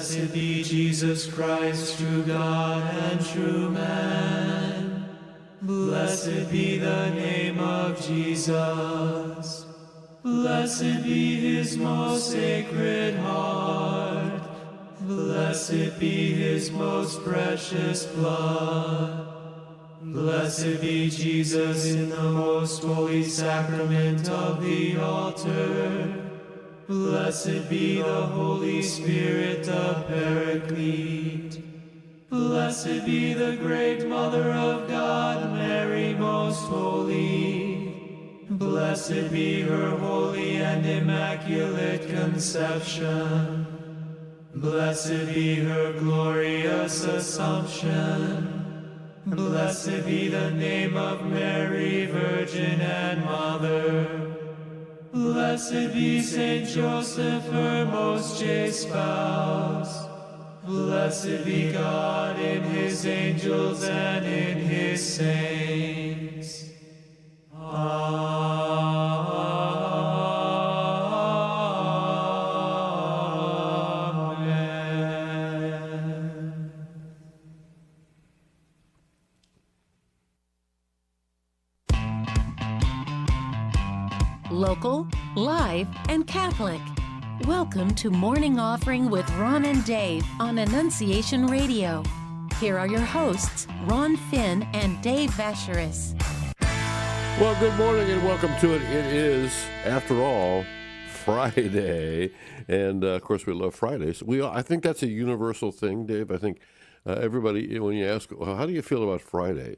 Blessed be Jesus Christ, true God and true man. Blessed be the name of Jesus. Blessed be his most sacred heart. Blessed be his most precious blood. Blessed be Jesus in the most holy sacrament of the altar. Blessed be the Holy Spirit, the Paraclete. Blessed be the great Mother of God, Mary most holy. Blessed be her holy and immaculate conception. Blessed be her glorious assumption. Blessed be the name of Mary, Virgin and Mother. Blessed be Saint Joseph, her most chaste spouse. Blessed be God in his angels and in his saints. Amen. Local, live, and Catholic. Welcome to Morning Offering with Ron and Dave on Annunciation Radio. Here are your hosts, Ron Finn and Dave Vacheris. Well, good morning and welcome to it. It is, after all, Friday. And, of course, we love Fridays. I think that's a universal thing, Dave. I think everybody, when you ask, well, how do you feel about Friday?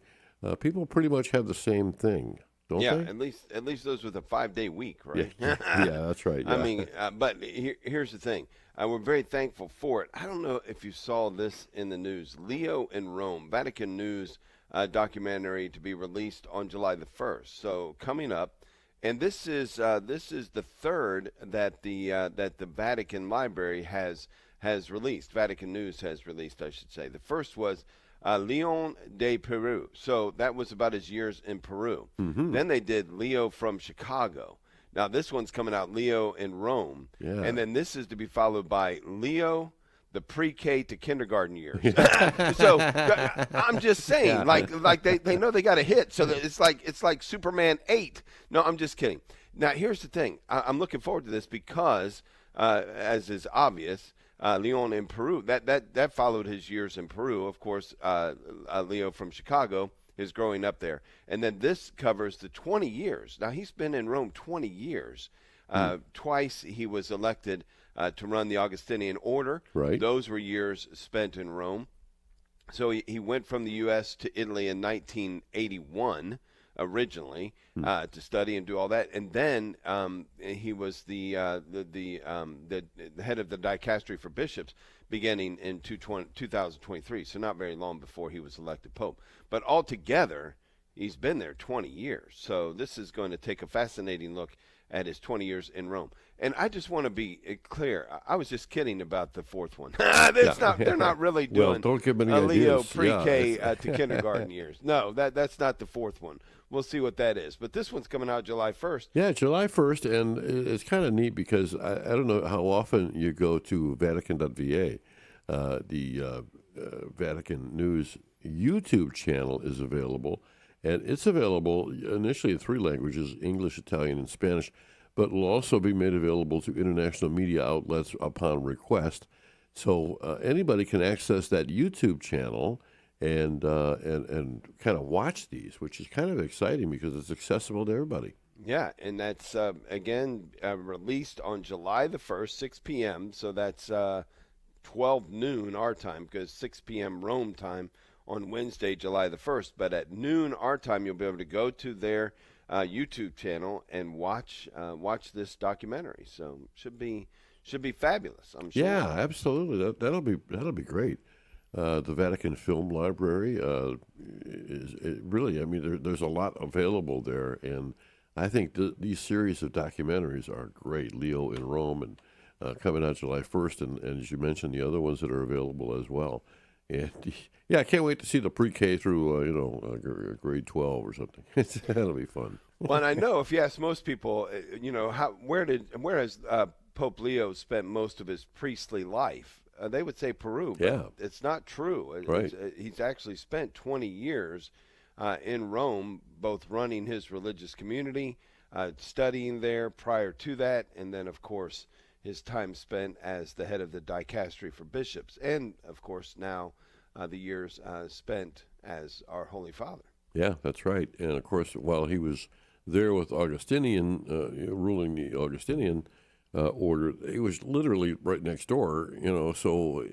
People pretty much have the same thing. Don't yeah, they? at least those with a 5-day week, right? Yeah, that's right. Yeah. I mean, but here's the thing. We're very thankful for it. I don't know if you saw this in the news. Leo in Rome, Vatican News documentary to be released on July the 1st. So coming up, and this is the third that the Vatican Library has released. Vatican News has released, I should say. The first was Leon de Peru. So that was about his years in Peru. Mm-hmm. Then they did Leo from Chicago. Now this one's coming out, Leo in Rome. Yeah. And then this is to be followed by Leo, the pre-K to kindergarten years. So I'm just saying, like they know they got a hit. So that it's like Superman 8. No, I'm just kidding. Now here's the thing. I'm looking forward to this because, as is obvious, Leon in Peru, that followed his years in Peru. Of course, Leo from Chicago is growing up there. And then this covers the 20 years. Now, he's been in Rome 20 years. Twice he was elected to run the Augustinian order. Right. Those were years spent in Rome. So he went from the U.S. to Italy in 1981 originally to study and do all that, and then he was the head of the dicastery for bishops beginning in 2023. So not very long before he was elected pope. But altogether, he's been there 20 years. So this is going to take a fascinating look at his 20 years in Rome. And I just want to be clear. I was just kidding about the fourth one. They're not really doing don't give any a Leo ideas. pre-K to kindergarten years. No, that's not the fourth one. We'll see what that is. But this one's coming out July 1st. Yeah, July 1st, and it's kind of neat because I don't know how often you go to Vatican.va. The Vatican News YouTube channel is available, and it's available initially in 3 languages, English, Italian, and Spanish, but will also be made available to international media outlets upon request. So anybody can access that YouTube channel and kind of watch these, which is kind of exciting because it's accessible to everybody. Yeah, and that's, again, released on July the 1st, 6 p.m., so that's 12 noon our time, because 6 p.m. Rome time on Wednesday, July the 1st. But at noon our time, you'll be able to go to their YouTube channel and watch this documentary. So should be fabulous, I'm sure. Yeah, absolutely. That'll be great. The Vatican Film Library really, I mean, there's a lot available there, and I think these series of documentaries are great. Leo in Rome and coming out July 1st, and as you mentioned, the other ones that are available as well. And yeah, I can't wait to see the pre-K through grade 12 or something. That'll be fun. Well, and I know if you ask most people, where has Pope Leo spent most of his priestly life? they would say Peru, but Yeah. it's not true. Right. He's actually spent 20 years in Rome, both running his religious community, studying there prior to that, and then, of course, his time spent as the head of the dicastery for bishops, and, of course, now the years spent as our Holy Father. Yeah, that's right. And of course, while he was there with Augustinian, ruling the Augustinian order, he was literally right next door, so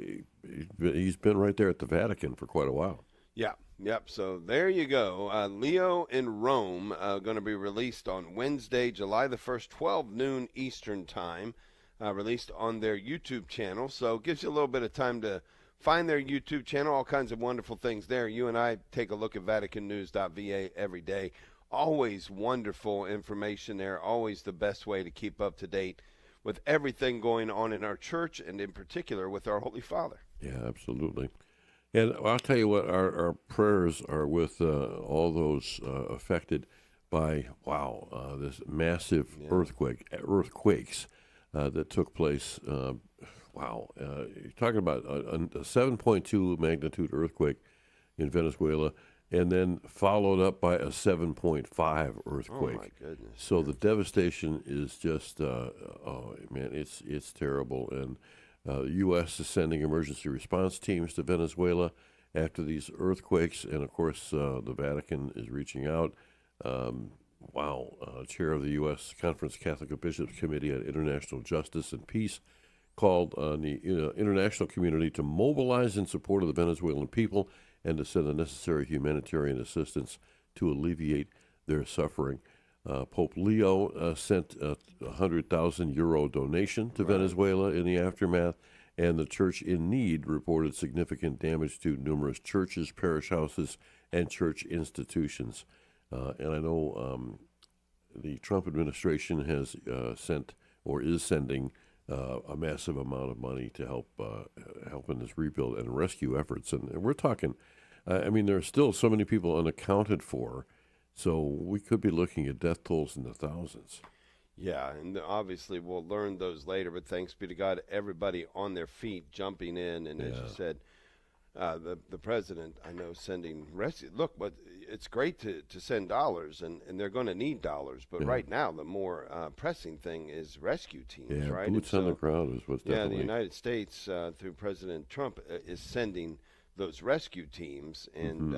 he's been right there at the Vatican for quite a while. Yeah, yep. So there you go. Leo in Rome, going to be released on Wednesday, July the 1st, 12 noon Eastern Time, released on their YouTube channel. So it gives you a little bit of time to find their YouTube channel, all kinds of wonderful things there. You and I take a look at VaticanNews.va every day. Always wonderful information there, always the best way to keep up to date with everything going on in our church and in particular with our Holy Father. Yeah, absolutely. And I'll tell you what, our prayers are with all those affected by, this massive earthquakes that took place. You're talking about a 7.2 magnitude earthquake in Venezuela, and then followed up by a 7.5 earthquake. Oh, my goodness. So the devastation is just, it's terrible. And the U.S. is sending emergency response teams to Venezuela after these earthquakes, and of course the Vatican is reaching out. Chair of the U.S. Conference Catholic Bishops Committee on International Justice and Peace called on the international community to mobilize in support of the Venezuelan people and to send the necessary humanitarian assistance to alleviate their suffering. Pope Leo sent a €100,000 donation to Venezuela in the aftermath, and the Church in Need reported significant damage to numerous churches, parish houses, and church institutions. And I know the Trump administration has sent or is sending a massive amount of money to help in this rebuild and rescue efforts. And we're talking, there are still so many people unaccounted for, so we could be looking at death tolls in the thousands. Yeah, and obviously we'll learn those later, but thanks be to God, everybody on their feet jumping in, and as you said, the president, I know, sending rescue. Look, but it's great to send dollars, and they're going to need dollars, but right now the more pressing thing is rescue teams, right? Boots on the ground is what's definitely. Yeah, the United States, through President Trump, is sending those rescue teams, and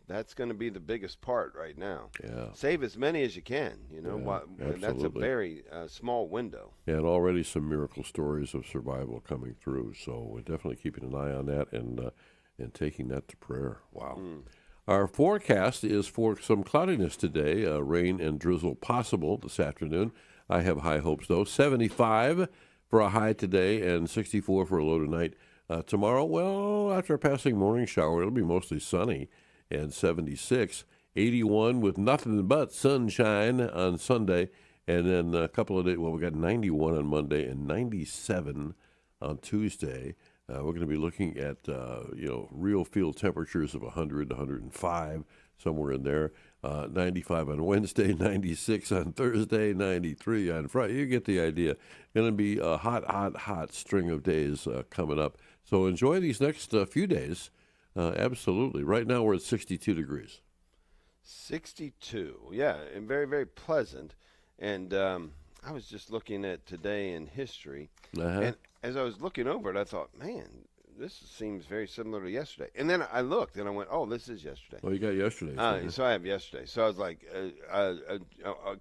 that's going to be the biggest part right now. Yeah. Save as many as you can, and that's a very small window. Yeah, and already some miracle stories of survival coming through, so we're definitely keeping an eye on that and taking that to prayer. Wow. Our forecast is for some cloudiness today, rain and drizzle possible this afternoon. I have high hopes, though. 75 for a high today and 64 for a low tonight. Tomorrow, after a passing morning shower, it'll be mostly sunny and 76. 81 with nothing but sunshine on Sunday. And then a couple of days, we got 91 on Monday and 97 on Tuesday. We're going to be looking at, real field temperatures of 100 to 105, somewhere in there. 95 on Wednesday, 96 on Thursday, 93 on Friday. You get the idea. Going to be a hot string of days coming up. So enjoy these next few days. Absolutely. Right now we're at 62 degrees. 62, yeah, and very, very pleasant. And I was just looking at today in history, and as I was looking over it, I thought, man, this seems very similar to yesterday. And then I looked, and I went, oh, this is yesterday. Well, you got yesterday. So I have yesterday. So I was like,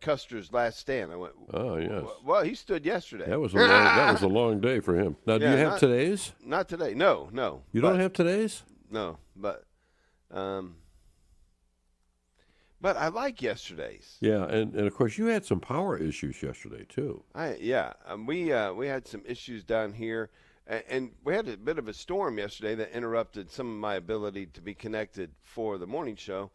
Custer's last stand. I went, oh, yes. Well, he stood yesterday. That was a long day for him. Now, do you have today's? Not today. No. You don't have today's? No, but I like yesterday's. Yeah, and of course you had some power issues yesterday too. We had some issues down here, and we had a bit of a storm yesterday that interrupted some of my ability to be connected for the morning show,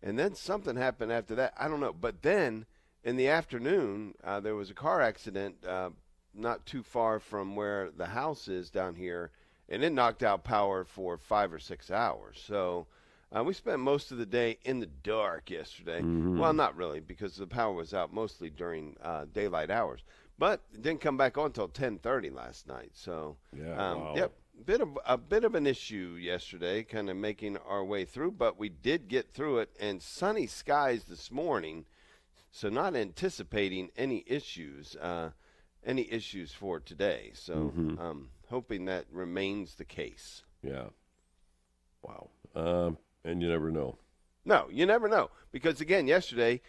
and then something happened after that. I don't know, but then in the afternoon there was a car accident not too far from where the house is down here, and it knocked out power for 5 or 6 hours. So. We spent most of the day in the dark yesterday. Well, not really, because the power was out mostly during daylight hours. but it didn't come back on until 10:30 last night. So, Yeah, wow. yep, a bit of an issue yesterday, kind of making our way through, but we did get through it. And sunny skies this morning, so not anticipating any issues for today. So, hoping that remains the case. Yeah. Wow. And you never know. No, you never know. Because, again, yesterday,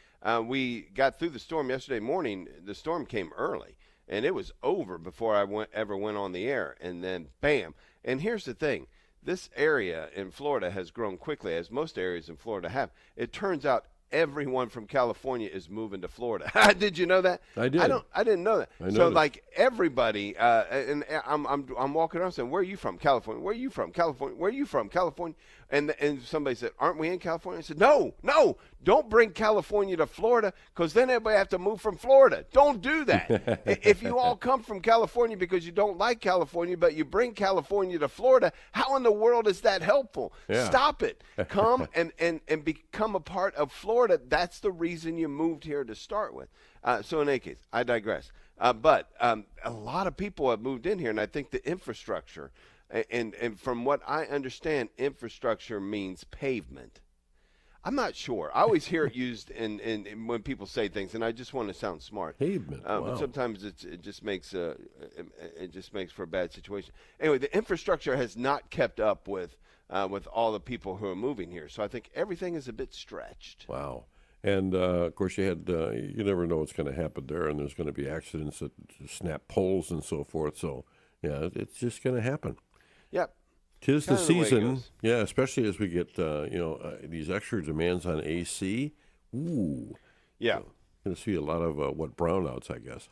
we got through the storm yesterday morning. The storm came early, and it was over before I ever went on the air. And then, bam. And here's the thing. This area in Florida has grown quickly, as most areas in Florida have. It turns out everyone from California is moving to Florida. Did you know that? I did. I didn't know that. I noticed. So like everybody, and I'm walking around saying, "Where are you from? California. Where are you from? California. Where are you from? California." And somebody said, "Aren't we in California?" I said, "No, don't bring California to Florida, because then everybody have to move from Florida. Don't do that. If you all come from California because you don't like California, but you bring California to Florida, how in the world is that helpful? Yeah. Stop it. Come and become a part of Florida. That's the reason you moved here to start with." So in any case, I digress. But a lot of people have moved in here, and I think the infrastructure, and from what I understand, infrastructure means pavement. I'm not sure. I always hear it used in when people say things, and I just want to sound smart. Pavement. Wow. But sometimes it just makes for a bad situation. Anyway, the infrastructure has not kept up with all the people who are moving here, so I think everything is a bit stretched. Wow. And, of course, you never know what's going to happen there, and there's going to be accidents that snap poles and so forth. So, yeah, it's just going to happen. Yep. 'Tis the Kinda the way it season. goes. Yeah, especially as we get, these extra demands on AC. Ooh. Yeah. Going to see a lot of, brownouts, I guess.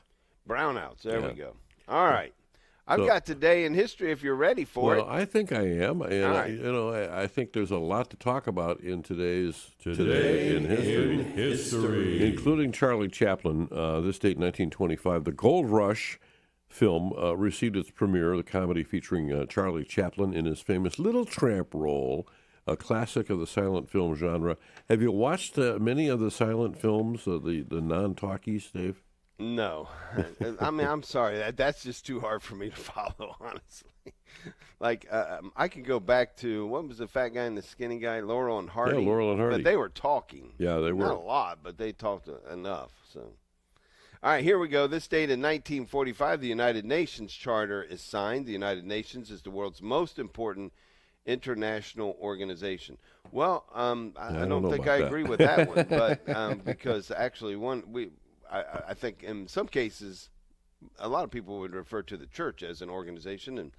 Brownouts. There Yeah. we go. All right. I've So- got today in history if you're ready for Well, it. I think I am. And, All right. I think there's a lot to talk about in today's Today in History. Including Charlie Chaplin. This date, 1925. The Gold Rush film received its premiere, the comedy featuring Charlie Chaplin in his famous Little Tramp role, a classic of the silent film genre. Have you watched many of the silent films, the non-talkies, Dave? No. I mean, I'm sorry. That's just too hard for me to follow, honestly. Like, I could go back to, what was the fat guy and the skinny guy? Laurel and Hardy. Yeah, Laurel and Hardy. But they were talking. Yeah, they were. Not a lot, but they talked enough. So, all right, here we go. This date in 1945, the United Nations Charter is signed. The United Nations is the world's most important international organization. Well, I don't don't know think about I that. agree with that one, but because actually I think in some cases, a lot of people would refer to the church as an organization, and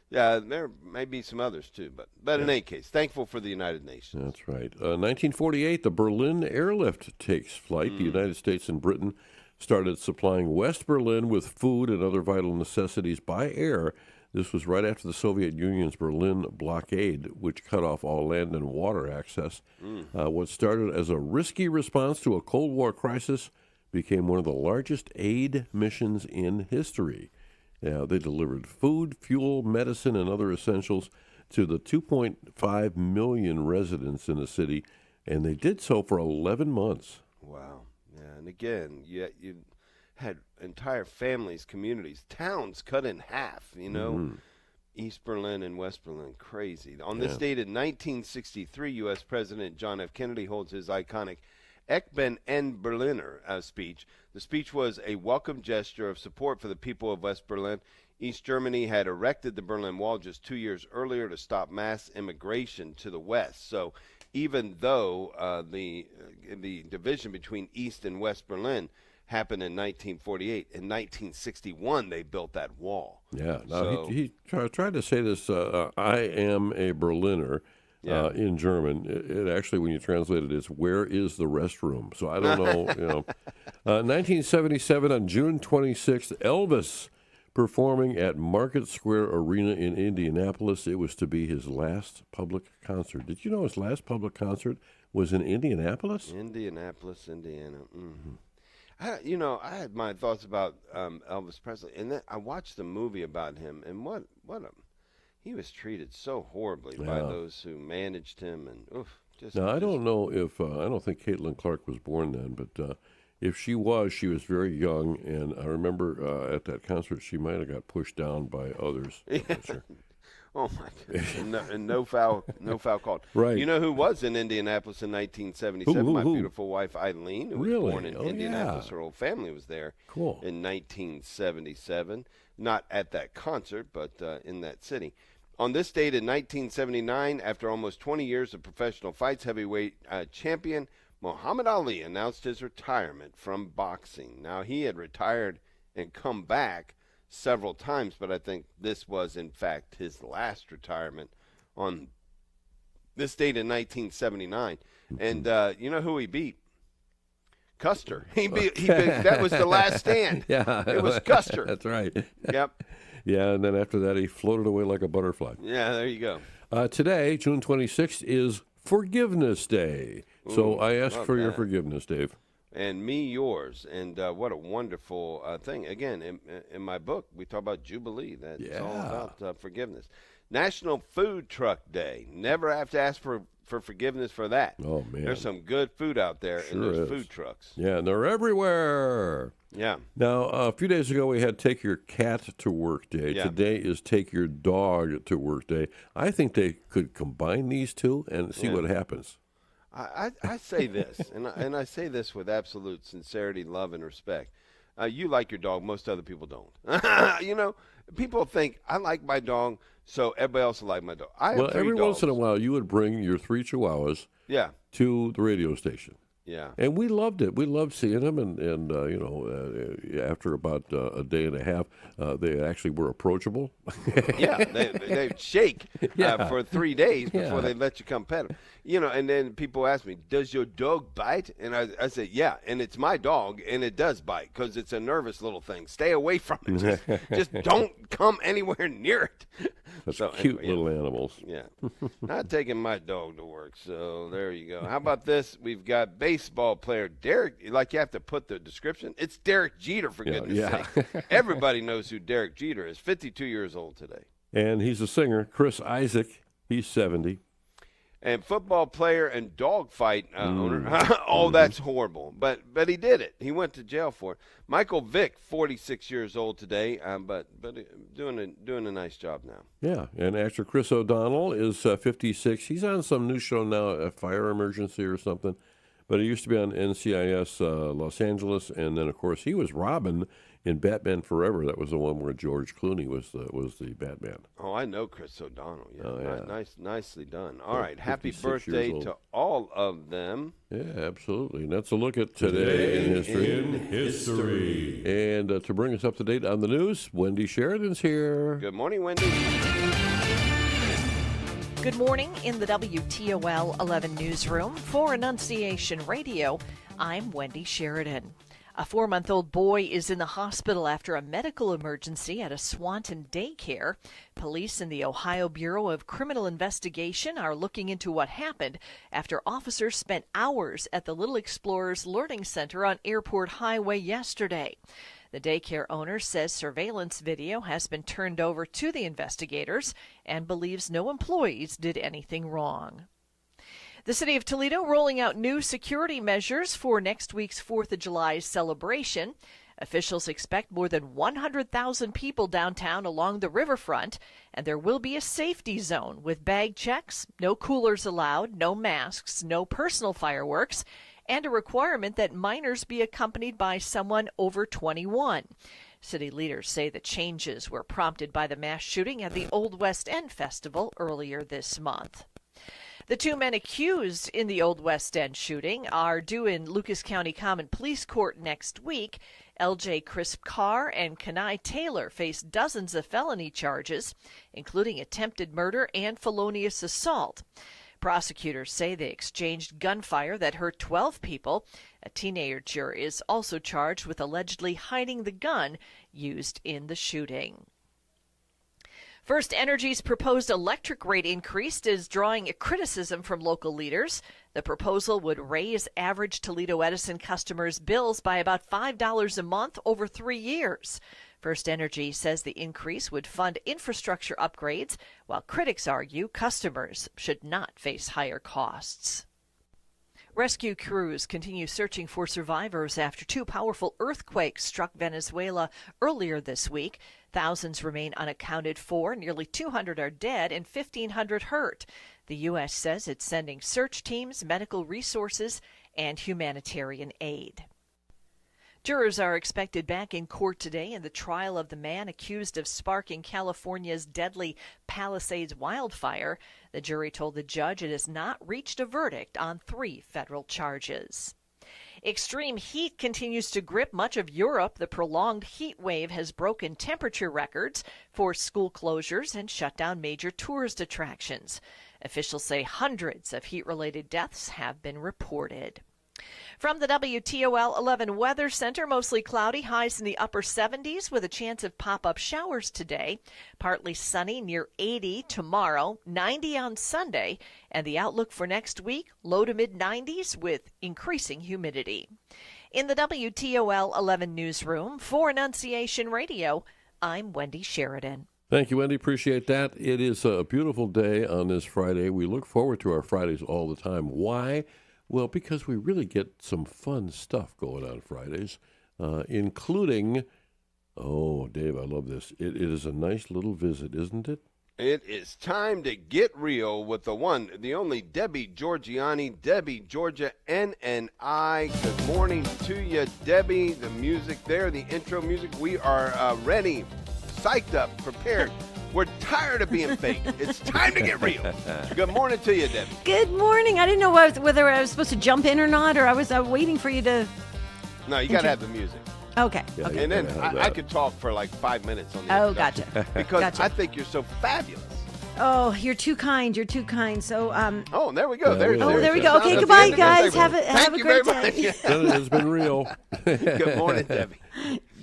there may be some others too. But in any case, thankful for the United Nations. That's right. 1948, the Berlin airlift takes flight. The United States and Britain started supplying West Berlin with food and other vital necessities by air. This was right after the Soviet Union's Berlin blockade, which cut off all land and water access. What started as a risky response to a Cold War crisis became one of the largest aid missions in history. They delivered food, fuel, medicine, and other essentials to the 2.5 million residents in the city, and they did so for 11 months. Wow. Yeah, and again, you had entire families, communities, towns cut in half, East Berlin and West Berlin, crazy. On this date in 1963, U.S. President John F. Kennedy holds his iconic Ich bin ein Berliner speech. The speech was a welcome gesture of support for the people of West Berlin. East Germany had erected the Berlin Wall just 2 years earlier to stop mass immigration to the West. So even though the division between East and West Berlin happened in 1948, in 1961 they built that wall. Yeah. Now, So- he tried to say this, I am a Berliner. In German, it actually, when you translate it, it's "Where is the restroom?" So I don't know. 1977, on June 26th, Elvis performing at Market Square Arena in Indianapolis. It was to be his last public concert. Did you know his last public concert was in Indianapolis? Indianapolis, Indiana. I had my thoughts about Elvis Presley, and then I watched the movie about him, and he was treated so horribly by those who managed him, and Now, I don't know if I don't think Caitlin Clark was born then, but if she was very young, and I remember at that concert she might have got pushed down by others. I'm not sure. Oh my goodness! And no foul called. Right. You know who was in Indianapolis in 1977? Who? My beautiful wife Eileen, who was Really? born in Oh, Indianapolis. yeah. Her whole family was there. Cool. In 1977, not at that concert, but in that city. On this date in 1979, after almost 20 years of professional fights, heavyweight champion Muhammad Ali announced his retirement from boxing. Now, he had retired and come back several times, but I think this was, in fact, his last retirement on this date in 1979. And you know who he beat? Custer. He beat, that was the last stand. Yeah. It was Custer. That's right. Yep. Yeah, and then after that, he floated away like a butterfly. Yeah, there you go. Today, June 26th, is Forgiveness Day. So Ooh, I ask love for your that. forgiveness, Dave. And me yours. And what a wonderful thing. Again, in my book, we talk about Jubilee. That's all about forgiveness. National Food Truck Day. Never have to ask for forgiveness for that. Oh, man. There's some good food out there in Sure those is. food trucks. Yeah, and they're everywhere. Yeah. Now, a few days ago, we had Take Your Cat to Work Day. Yeah. Today is Take Your Dog to Work Day. I think they could combine these two and see what happens. I say this, and I say this with absolute sincerity, love, and respect. You like your dog. Most other people don't. You know, people think, I like my dog, so everybody else will like my dog. I have Well, 3 every once in a dogs. while, you would bring your 3 Chihuahuas Yeah, to the radio station. yeah. And we loved it. We loved seeing them. And you know, after about a day and a half, they actually were approachable. Yeah, they shake Yeah. for 3 days before Yeah. they let you come pet them. You know, and then people ask me, does your dog bite? And I say, yeah, and it's my dog, and it does bite because it's a nervous little thing. Stay away from it. Just don't come anywhere near it. That's So, cute anyway, little animals. Yeah. Not taking my dog to work, so there you go. How about this? We've got baseball player Derek, like you have to put the description. It's Derek Jeter, for goodness yeah. sake. Everybody knows who Derek Jeter is. 52 years old today. And he's a singer, Chris Isaac. He's 70. And football player and dog fight owner. Oh, that's horrible. But he did it. He went to jail for it. Michael Vick, 46 years old today, but doing a nice job now. Yeah, and actor Chris O'Donnell is 56. He's on some new show now, a fire emergency or something. But he used to be on NCIS Los Angeles, and then of course he was Robin in Batman Forever. That was the one where George Clooney was the Batman. Oh, I know Chris O'Donnell. Yeah, Oh, yeah. Nicely done. All Yeah, right, happy 56 years birthday old. to all of them. Yeah, absolutely. And that's a look at today in history. history. And to bring us up to date on the news, Wendy Sheridan's here. Good morning, Wendy. Good morning in the WTOL 11 newsroom for Annunciation Radio. I'm Wendy Sheridan. A 4-month-old boy is in the hospital after a medical emergency at a Swanton daycare. Police and the Ohio Bureau of Criminal Investigation are looking into what happened after officers spent hours at the Little Explorers Learning Center on Airport Highway yesterday. The daycare owner says surveillance video has been turned over to the investigators and believes no employees did anything wrong. The city of Toledo rolling out new security measures for next week's 4th of July celebration. Officials expect more than 100,000 people downtown along the riverfront, and there will be a safety zone with bag checks, no coolers allowed, no masks, no personal fireworks, and a requirement that minors be accompanied by someone over 21. City leaders say the changes were prompted by the mass shooting at the Old West End Festival earlier this month. The 2 men accused in the Old West End shooting are due in Lucas County Common Police Court next week. L.J. Crisp Carr and Kenai Taylor face dozens of felony charges, including attempted murder and felonious assault. Prosecutors say they exchanged gunfire that hurt 12 people. A teenager is also charged with allegedly hiding the gun used in the shooting. First Energy's proposed electric rate increase is drawing criticism from local leaders. The proposal would raise average Toledo Edison customers' bills by about $5 a month over 3 years. First Energy says the increase would fund infrastructure upgrades, while critics argue customers should not face higher costs. Rescue crews continue searching for survivors after 2 powerful earthquakes struck Venezuela earlier this week. Thousands remain unaccounted for, nearly 200 are dead, and 1,500 hurt. The U.S. says it's sending search teams, medical resources, and humanitarian aid. Jurors are expected back in court today in the trial of the man accused of sparking California's deadly Palisades wildfire. The jury told the judge it has not reached a verdict on 3 federal charges. Extreme heat continues to grip much of Europe. The prolonged heat wave has broken temperature records, forced school closures, and shut down major tourist attractions. Officials say hundreds of heat-related deaths have been reported. From the WTOL 11 Weather Center, mostly cloudy, highs in the upper 70s with a chance of pop-up showers today. Partly sunny, near 80 tomorrow, 90 on Sunday, and the outlook for next week, low to mid-90s with increasing humidity. In the WTOL 11 newsroom for Annunciation Radio, I'm Wendy Sheridan. Thank you, Wendy. Appreciate that. It is a beautiful day on this Friday. We look forward to our Fridays all the time. Why? Well, because we really get some fun stuff going on Fridays, including, oh, Dave, I love this. It is a nice little visit, isn't it? It is time to get real with the one, the only Debbie Georgianni, Debbie Georgia NNI. Good morning to you, Debbie. The music there, the intro music, we are ready, psyched up, prepared. We're tired of being fake. It's time to get real. Good morning to you, Debbie. Good morning. I didn't know whether I was supposed to jump in or not, or I was waiting for you to... No, you got to have the music. Okay. Yeah, Okay. And then I could talk for like 5 minutes on the Oh, introduction. gotcha. Because Gotcha. I think you're so fabulous. Oh, you're too kind. You're too kind. So, Oh, there we go. Yeah, There's, oh, there's there we the go. sound Okay, at the goodbye, end of the guys. segment. Have a Thank you great very day. much. It's been real. Good morning, Debbie.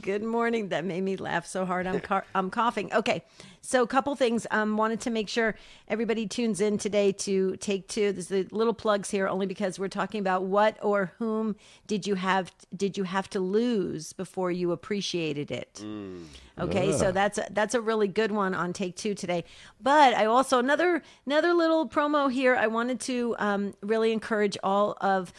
Good morning. That made me laugh so hard. I'm coughing. Okay. So a couple things. Wanted to make sure everybody tunes in today to Take Two. There's the little plugs here only because we're talking about what or whom did you have to lose before you appreciated it. Okay, so that's a really good one on Take Two today. But I also another little promo here. I wanted to really encourage all of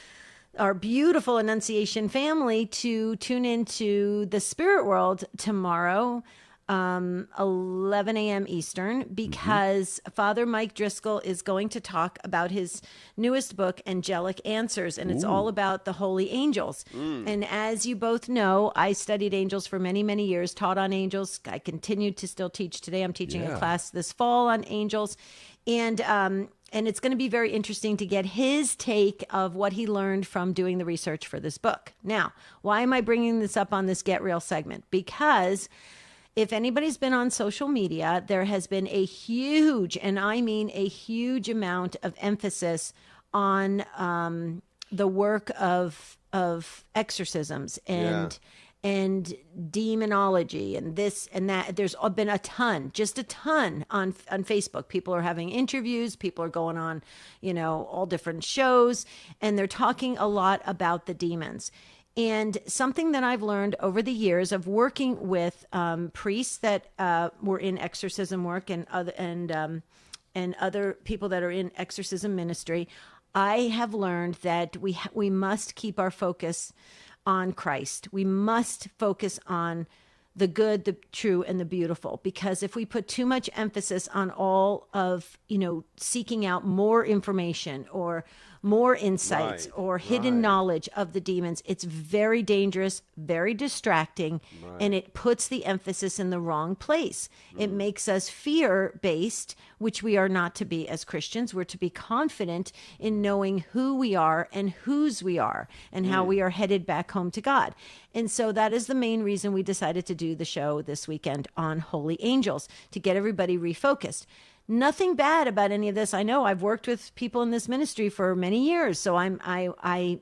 our beautiful Annunciation family to tune into the Spirit World tomorrow, 11 a.m. Eastern, because Father Mike Driscoll is going to talk about his newest book, Angelic Answers, and it's all about the holy angels. And as you both know, I studied angels for many, many years, taught on angels. I continue to still teach today. I'm teaching a class this fall on angels. And it's going to be very interesting to get his take of what he learned from doing the research for this book. Now, why am I bringing this up on this Get Real segment? Because if anybody's been on social media, there has been a huge, and I mean a huge amount of emphasis on the work of exorcisms and demonology and this and that. There's been just a ton on Facebook. People are having interviews. People are going on, all different shows, and they're talking a lot about the demons. And something that I've learned over the years of working with priests that were in exorcism work and other people that are in exorcism ministry, I have learned that we must keep our focus on Christ. We must focus on the good, the true, and the beautiful. Because if we put too much emphasis on all of, seeking out more information or more insights or hidden knowledge of the demons, it's very dangerous, very distracting, and it puts the emphasis in the wrong place. It makes us fear-based, which we are not to be as Christians. We're to be confident in knowing who we are and whose we are and how we are headed back home to God. And so that is the main reason we decided to do the show this weekend on Holy Angels, to get everybody refocused. Nothing bad about any of this. I know I've worked with people in this ministry for many years, so I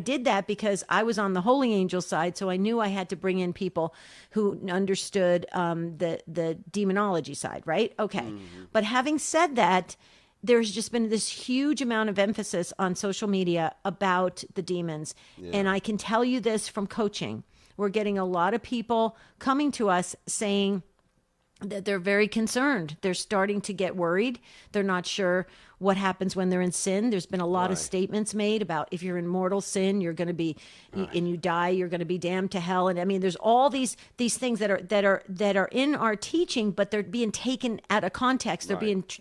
did that because I was on the Holy Angel side, so I knew I had to bring in people who understood the demonology side, right? Okay. But having said that, there's just been this huge amount of emphasis on social media about the demons, and I can tell you this from coaching. We're getting a lot of people coming to us saying, that they're very concerned. They're starting to get worried. They're not sure what happens when they're in sin. There's been a lot of statements made about if you're in mortal sin, you're going to be, and you die, you're going to be damned to hell. And I mean, there's all these things that are in our teaching, but they're being taken out of context.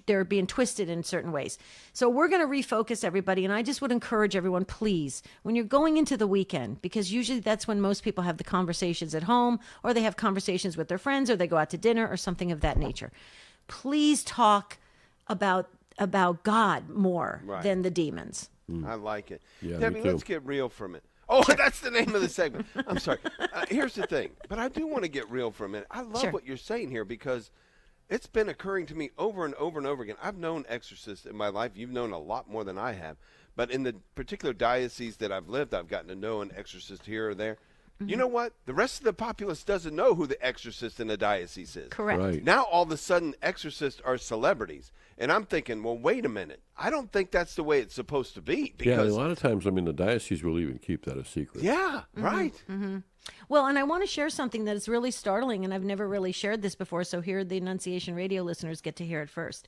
They're being twisted in certain ways. So we're going to refocus everybody. And I just would encourage everyone, please, when you're going into the weekend, because usually that's when most people have the conversations at home, or they have conversations with their friends, or they go out to dinner or something of that nature. Please talk about God more than the demons. I like it. Yeah, Debbie, me too. let's get real for a minute. Oh, that's the name of the segment. I'm sorry. Here's the thing, but I do want to get real for a minute. I love what you're saying here because it's been occurring to me over and over and over again. I've known exorcists in my life. You've known a lot more than I have. But in the particular diocese that I've lived, I've gotten to know an exorcist here or there. You know what? The rest of the populace doesn't know who the exorcist in the diocese is. Correct. Right. Now, all of a sudden, exorcists are celebrities. And I'm thinking, well, wait a minute. I don't think that's the way it's supposed to be. Yeah, Because, a lot of times, I mean, the diocese will even keep that a secret. yeah, right. Well, and I want to share something that is really startling, and I've never really shared this before, so here the Annunciation Radio listeners get to hear it first.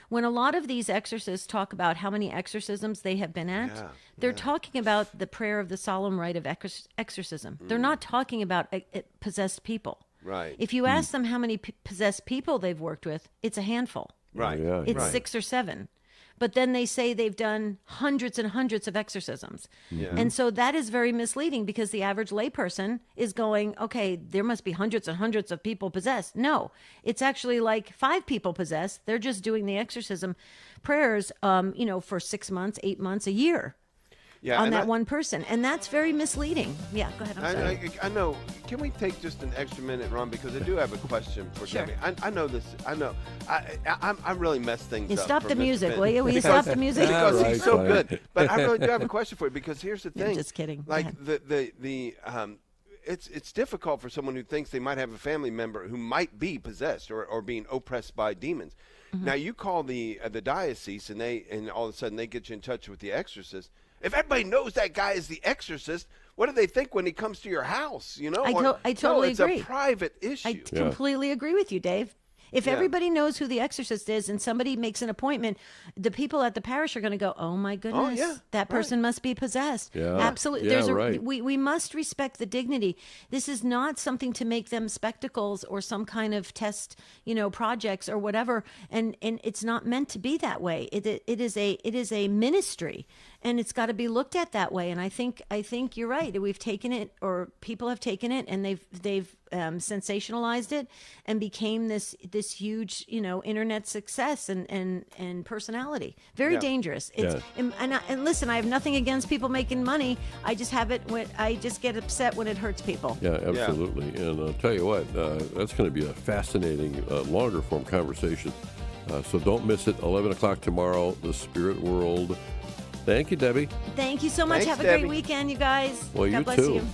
When a lot of these exorcists talk about how many exorcisms they have been at, they're talking about the prayer of the solemn rite of exorcism. They're not talking about possessed people. Right. If you ask them how many possessed people they've worked with, it's a handful. Right. Yeah, It's right. 6 or 7. But then they say they've done hundreds and hundreds of exorcisms. Yeah. And so that is very misleading because the average layperson is going, okay, there must be hundreds and hundreds of people possessed. No, it's actually like 5 people possessed. They're just doing the exorcism prayers, for 6 months, 8 months, a year Yeah, on and that I- one person. And that's very misleading. Yeah, go ahead. I'm sorry. I know. Can we take just an extra minute, Ron? Because I do have a question for Sure. Debbie. I know this. I know. I really messed things You up. stop for the Mr. music, Finn. will you? Will you Because- stop the music? Because Right, he's so fine. good. But I really do have a question for you because here's the I'm thing. just kidding. Go Like ahead. it's difficult for someone who thinks they might have a family member who might be possessed or being oppressed by demons. Mm-hmm. Now you call the diocese and all of a sudden they get you in touch with the exorcist. If everybody knows that guy is the exorcist, what do they think when he comes to your house? You know, I totally it's agree. a private issue. I completely agree with you, Dave. If everybody knows who the exorcist is and somebody makes an appointment, the people at the parish are going to go, oh my goodness, that person must be possessed. Yeah. Absolutely. Yeah, right. We must respect the dignity. This is not something to make them spectacles or some kind of test, projects or whatever. And it's not meant to be that way. It is a ministry, and it's got to be looked at that way. And I think you're right. We've taken it, or people have taken it, and they've sensationalized it and became this huge internet success and personality. Very dangerous. It's and listen, I have nothing against people making money. I just have it when I just get upset when it hurts people. Yeah, absolutely. And I'll tell you what, that's going to be a fascinating, longer form conversation. So don't miss it. 11 o'clock tomorrow, The Spirit World. Thank you, Debbie. Thank you so much. Thanks, Have a Debbie. great weekend, you guys. Well, God you bless too. you.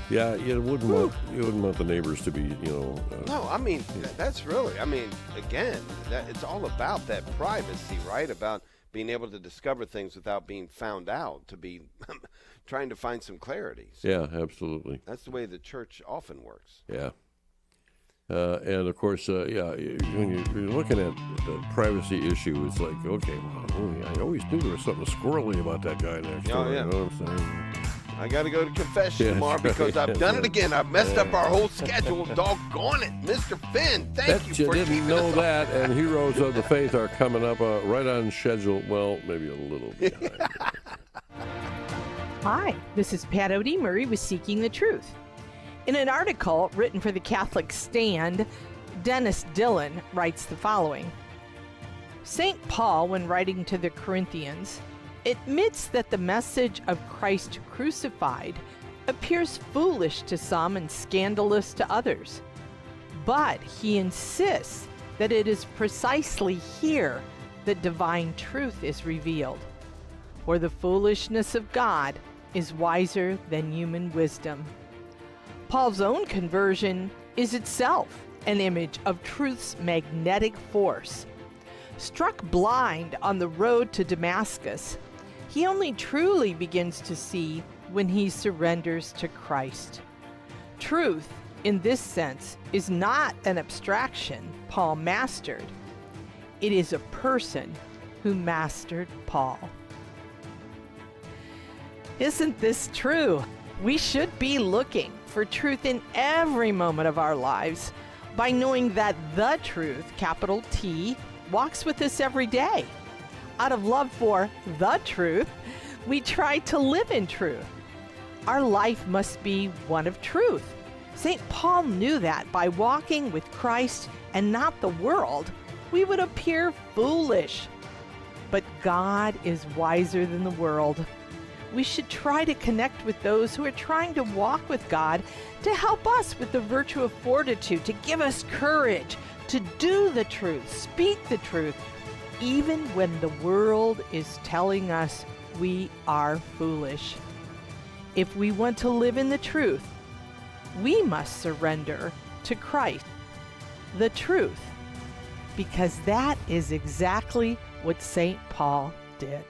Yeah, you wouldn't want the neighbors to be, No, I mean that's really. I mean, again, it's all about that privacy, right? About being able to discover things without being found out. To be trying to find some clarity. So yeah, absolutely. that's the way the church often works. Yeah. And of course, when you're looking at the privacy issue, it's like, okay, well, I always knew there was something squirrely about that guy next Oh, door. yeah. You know what I'm saying? I got to go to confession Yeah, tomorrow that's because right. I've done it again. I've messed up our whole schedule. Doggone it, Mr. Finn. Thank Bet you you for didn't keeping know us that. And Heroes of the Faith are coming up right on schedule. Well, maybe a little behind. Hi, this is Pat O'D Murray with Seeking the Truth. In an article written for the Catholic Stand, Dennis Dillon writes the following. St. Paul, when writing to the Corinthians, admits that the message of Christ crucified appears foolish to some and scandalous to others. But he insists that it is precisely here that divine truth is revealed. For the foolishness of God is wiser than human wisdom. Paul's own conversion is itself an image of truth's magnetic force. Struck blind on the road to Damascus, he only truly begins to see when he surrenders to Christ. Truth in this sense, is not an abstraction Paul mastered. It is a person who mastered Paul. Isn't this true? We should be looking for truth in every moment of our lives by knowing that the truth, capital T, walks with us every day. Out of love for the truth, we try to live in truth. Our life must be one of truth. St. Paul knew that by walking with Christ and not the world, we would appear foolish. But God is wiser than the world. We should try to connect with those who are trying to walk with God to help us with the virtue of fortitude, to give us courage, to do the truth, speak the truth, even when the world is telling us we are foolish. If we want to live in the truth, we must surrender to Christ, the truth, because that is exactly what St. Paul did.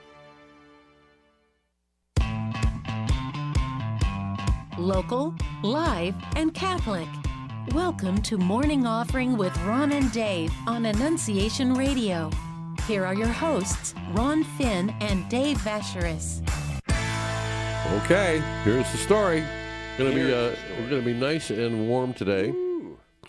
Local, live, and Catholic. Welcome to Morning Offering with Ron and Dave on Annunciation Radio. Here are your hosts, Ron Finn and Dave Vacheris. Okay, here's the story. We're gonna be nice and warm today.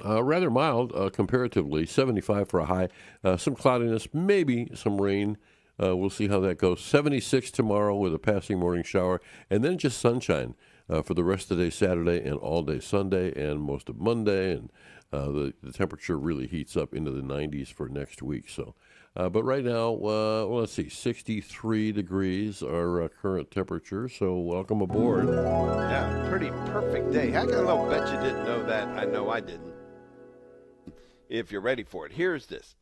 Rather mild comparatively. 75 for a high. Some cloudiness, maybe some rain. We'll see how that goes. 76 tomorrow with a passing morning shower, and then just sunshine for the rest of the day Saturday and all day Sunday and most of Monday. And the temperature really heats up into the 90s for next week. So, but right now, let's see, 63 degrees our current temperature. So welcome aboard. Yeah, pretty perfect day. I got a little bet you didn't know that. I know I didn't. If you're ready for it, here's this.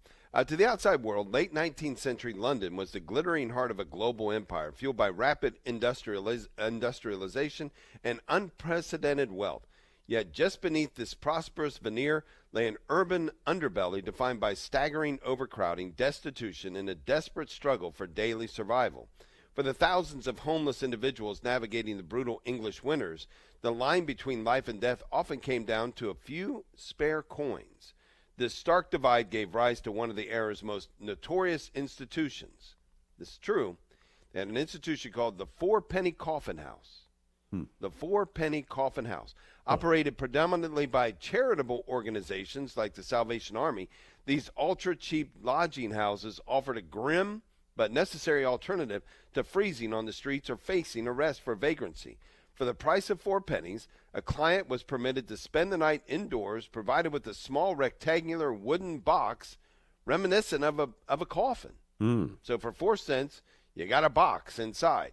To the outside world, late 19th century London was the glittering heart of a global empire fueled by rapid industrialization and unprecedented wealth. Yet just beneath this prosperous veneer lay an urban underbelly defined by staggering overcrowding, destitution, and a desperate struggle for daily survival. For the thousands of homeless individuals navigating the brutal English winters, the line between life and death often came down to a few spare coins. This stark divide gave rise to one of the era's most notorious institutions. This is true. They had an institution called the Four-Penny Coffin House. The Four-Penny Coffin House. Operated predominantly by charitable organizations like the Salvation Army, these ultra-cheap lodging houses offered a grim but necessary alternative to freezing on the streets or facing arrest for vagrancy. For the price of 4 pennies, a client was permitted to spend the night indoors, provided with a small rectangular wooden box reminiscent of a coffin. So for 4 cents, you got a box inside.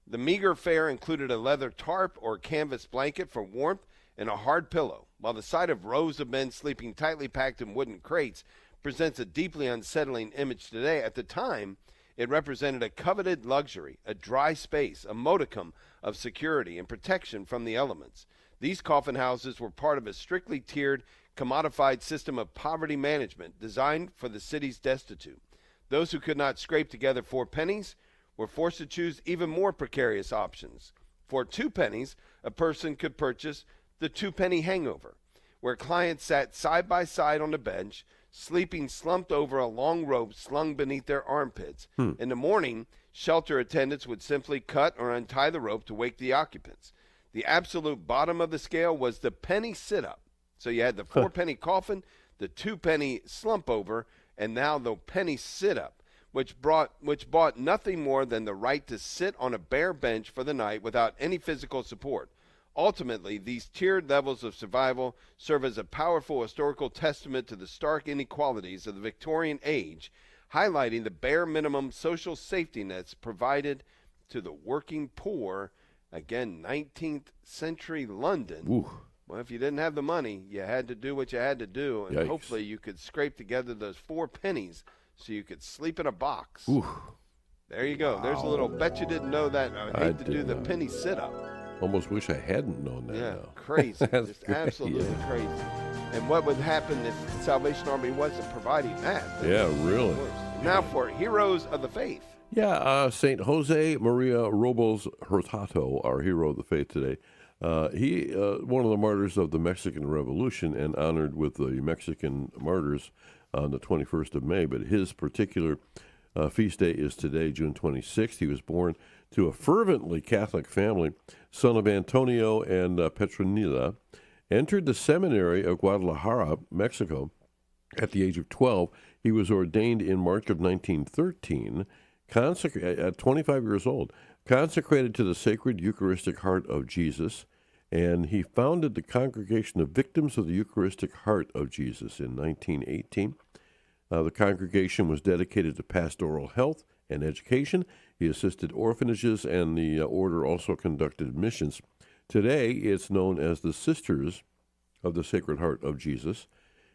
The meager fare included a leather tarp or canvas blanket for warmth and a hard pillow, while the sight of rows of men sleeping tightly packed in wooden crates presents a deeply unsettling image today. At the time, it represented a coveted luxury, a dry space, a modicum of security and protection from the elements. These coffin houses were part of a strictly tiered, commodified system of poverty management designed for the city's destitute. Those who could not scrape together 4 pennies were forced to choose even more precarious options. For 2 pennies, a person could purchase the 2-penny hangover, where clients sat side by side on a bench, sleeping slumped over a long rope slung beneath their armpits. In the morning, shelter attendants would simply cut or untie the rope to wake the occupants. The absolute bottom of the scale was the penny sit-up. So you had the 4-penny coffin, the 2-penny slump over, and now the penny sit-up, which bought nothing more than the right to sit on a bare bench for the night without any physical support. Ultimately, these tiered levels of survival serve as a powerful historical testament to the stark inequalities of the Victorian age, highlighting the bare minimum social safety nets provided to the working poor. Again, 19th century London. Ooh. Well, if you didn't have the money, you had to do what you had to do, and Yikes. hopefully you could scrape together those 4 pennies so you could sleep in a box. Ooh. There you go. There's a little, bet you didn't know that. I hate to do did the not. penny sit-up. Almost wish I hadn't known that. Yeah, now. crazy. That's Just great, absolutely yeah. crazy. And what would happen if the Salvation Army wasn't providing that? Yeah, really. Now for Heroes of the Faith. Yeah, St. Jose Maria Robles Hurtado, our hero of the faith today. One of the martyrs of the Mexican Revolution and honored with the Mexican martyrs on the 21st of May. But his particular feast day is today, June 26th. He was born to a fervently Catholic family, son of Antonio and Petronila, entered the seminary of Guadalajara, Mexico. At the age of 12, he was ordained in March of 1913, at 25 years old, consecrated to the Sacred Eucharistic Heart of Jesus, and he founded the Congregation of Victims of the Eucharistic Heart of Jesus in 1918. The congregation was dedicated to pastoral health and education. He assisted orphanages, and the order also conducted missions. Today, it's known as the Sisters of the Sacred Heart of Jesus.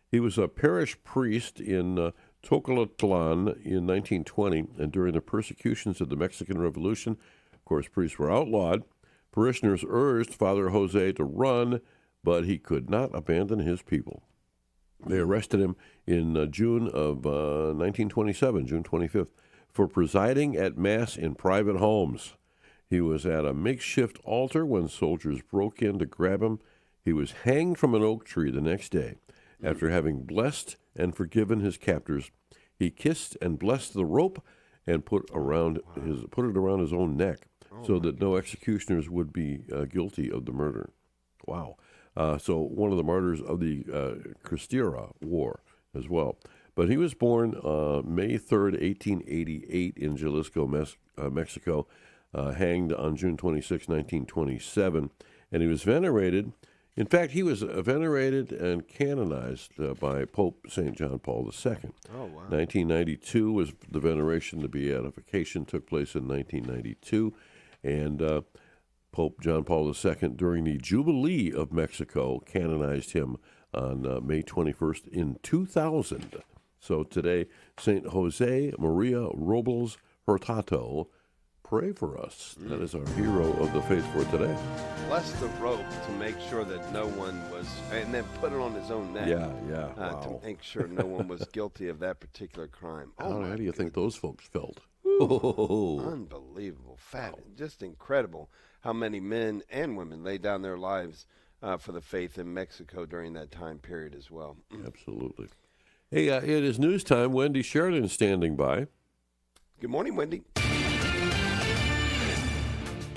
He was a parish priest in Tocalotlan in 1920, and during the persecutions of the Mexican Revolution, of course, priests were outlawed. Parishioners urged Father Jose to run, but he could not abandon his people. They arrested him in June of 1927, June 25th, for presiding at Mass in private homes. He was at a makeshift altar when soldiers broke in to grab him. He was hanged from an oak tree the next day. After having blessed and forgiven his captors, he kissed and blessed the rope and put it around his own neck, so that no executioners would be guilty of the murder. Wow. So one of the martyrs of the Cristera War as well. But he was born May 3rd, 1888 in Jalisco, Mexico, hanged on June 26, 1927, and he was venerated. In fact, he was venerated and canonized by Pope St. John Paul II. Oh, wow. 1992 was the veneration. The beatification took place in 1992, and Pope John Paul II, during the Jubilee of Mexico, canonized him on May 21st in 2000. So today, St. Jose Maria Robles Hurtado, pray for us. That is our hero of the faith for today. Bless the rope to make sure that no one was, and then put it on his own neck. Wow. To make sure no one was guilty of that particular crime. How do you think those folks felt? Unbelievable. Just incredible how many men and women laid down their lives for the faith in Mexico during that time period as well. Absolutely. Hey, it is news time. Wendy Sheridan standing by. Good morning, Wendy.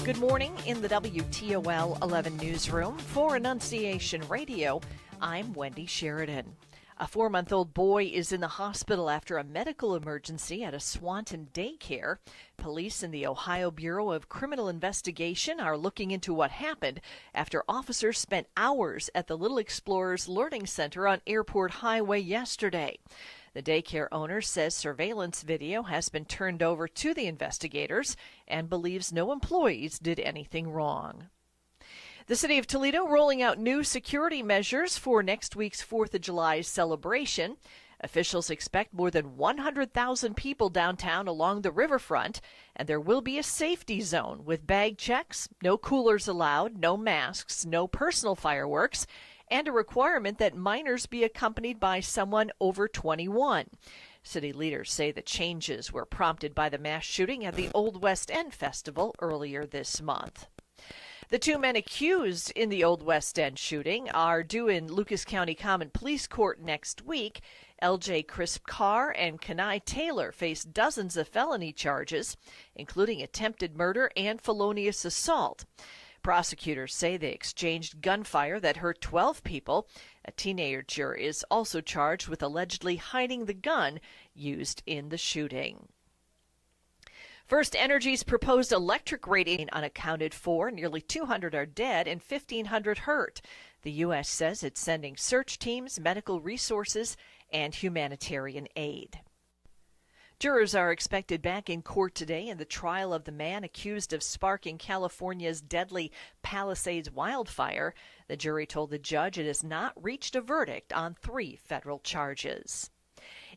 Good morning in the WTOL 11 newsroom. For Annunciation Radio, I'm Wendy Sheridan. A 4-month-old boy is in the hospital after a medical emergency at a Swanton daycare. Police in the Ohio Bureau of Criminal Investigation are looking into what happened after officers spent hours at the Little Explorers Learning Center on Airport Highway yesterday. The daycare owner says surveillance video has been turned over to the investigators and believes no employees did anything wrong. The city of Toledo rolling out new security measures for next week's 4th of July celebration. Officials expect more than 100,000 people downtown along the riverfront, and there will be a safety zone with bag checks, no coolers allowed, no masks, no personal fireworks, and a requirement that minors be accompanied by someone over 21. City leaders say the changes were prompted by the mass shooting at the Old West End Festival earlier this month. The 2 men accused in the Old West End shooting are due in Lucas County Common Police Court next week. L.J. Crisp Carr and Kenai Taylor face dozens of felony charges, including attempted murder and felonious assault. Prosecutors say they exchanged gunfire that hurt 12 people. A teenager is also charged with allegedly hiding the gun used in the shooting. First Energy's proposed electric rate ain't unaccounted for. Nearly 200 are dead and 1,500 hurt. The U.S. says it's sending search teams, medical resources, and humanitarian aid. Jurors are expected back in court today in the trial of the man accused of sparking California's deadly Palisades wildfire. The jury told the judge it has not reached a verdict on 3 federal charges.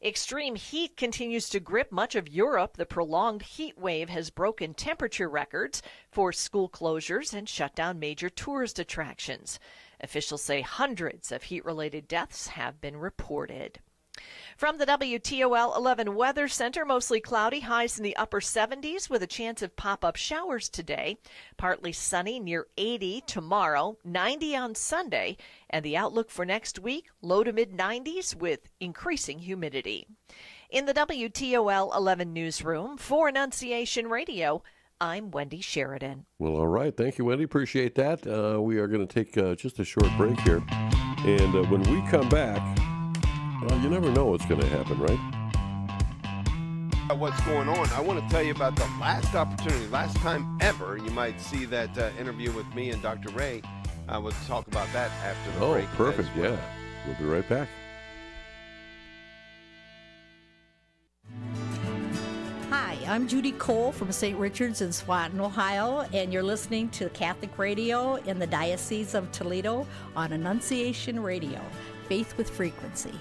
Extreme heat continues to grip much of Europe. The prolonged heat wave has broken temperature records, forced school closures, and shut down major tourist attractions. Officials say hundreds of heat-related deaths have been reported. From the WTOL 11 Weather Center, mostly cloudy, highs in the upper 70s with a chance of pop-up showers today. Partly sunny, near 80 tomorrow, 90 on Sunday, and the outlook for next week, low to mid-90s with increasing humidity. In the WTOL 11 newsroom for Annunciation Radio, I'm Wendy Sheridan. Well, all right. Thank you, Wendy. Appreciate that. We are going to take just a short break here. And when we come back, well, you never know what's going to happen, right? What's going on? I want to tell you about the last opportunity, last time ever. You might see that interview with me and Dr. Ray. We'll talk about that after the break. Oh, perfect. Well. Yeah. We'll be right back. Hi, I'm Judy Cole from St. Richard's in Swanton, Ohio, and you're listening to Catholic Radio in the Diocese of Toledo on Annunciation Radio, Faith with Frequency.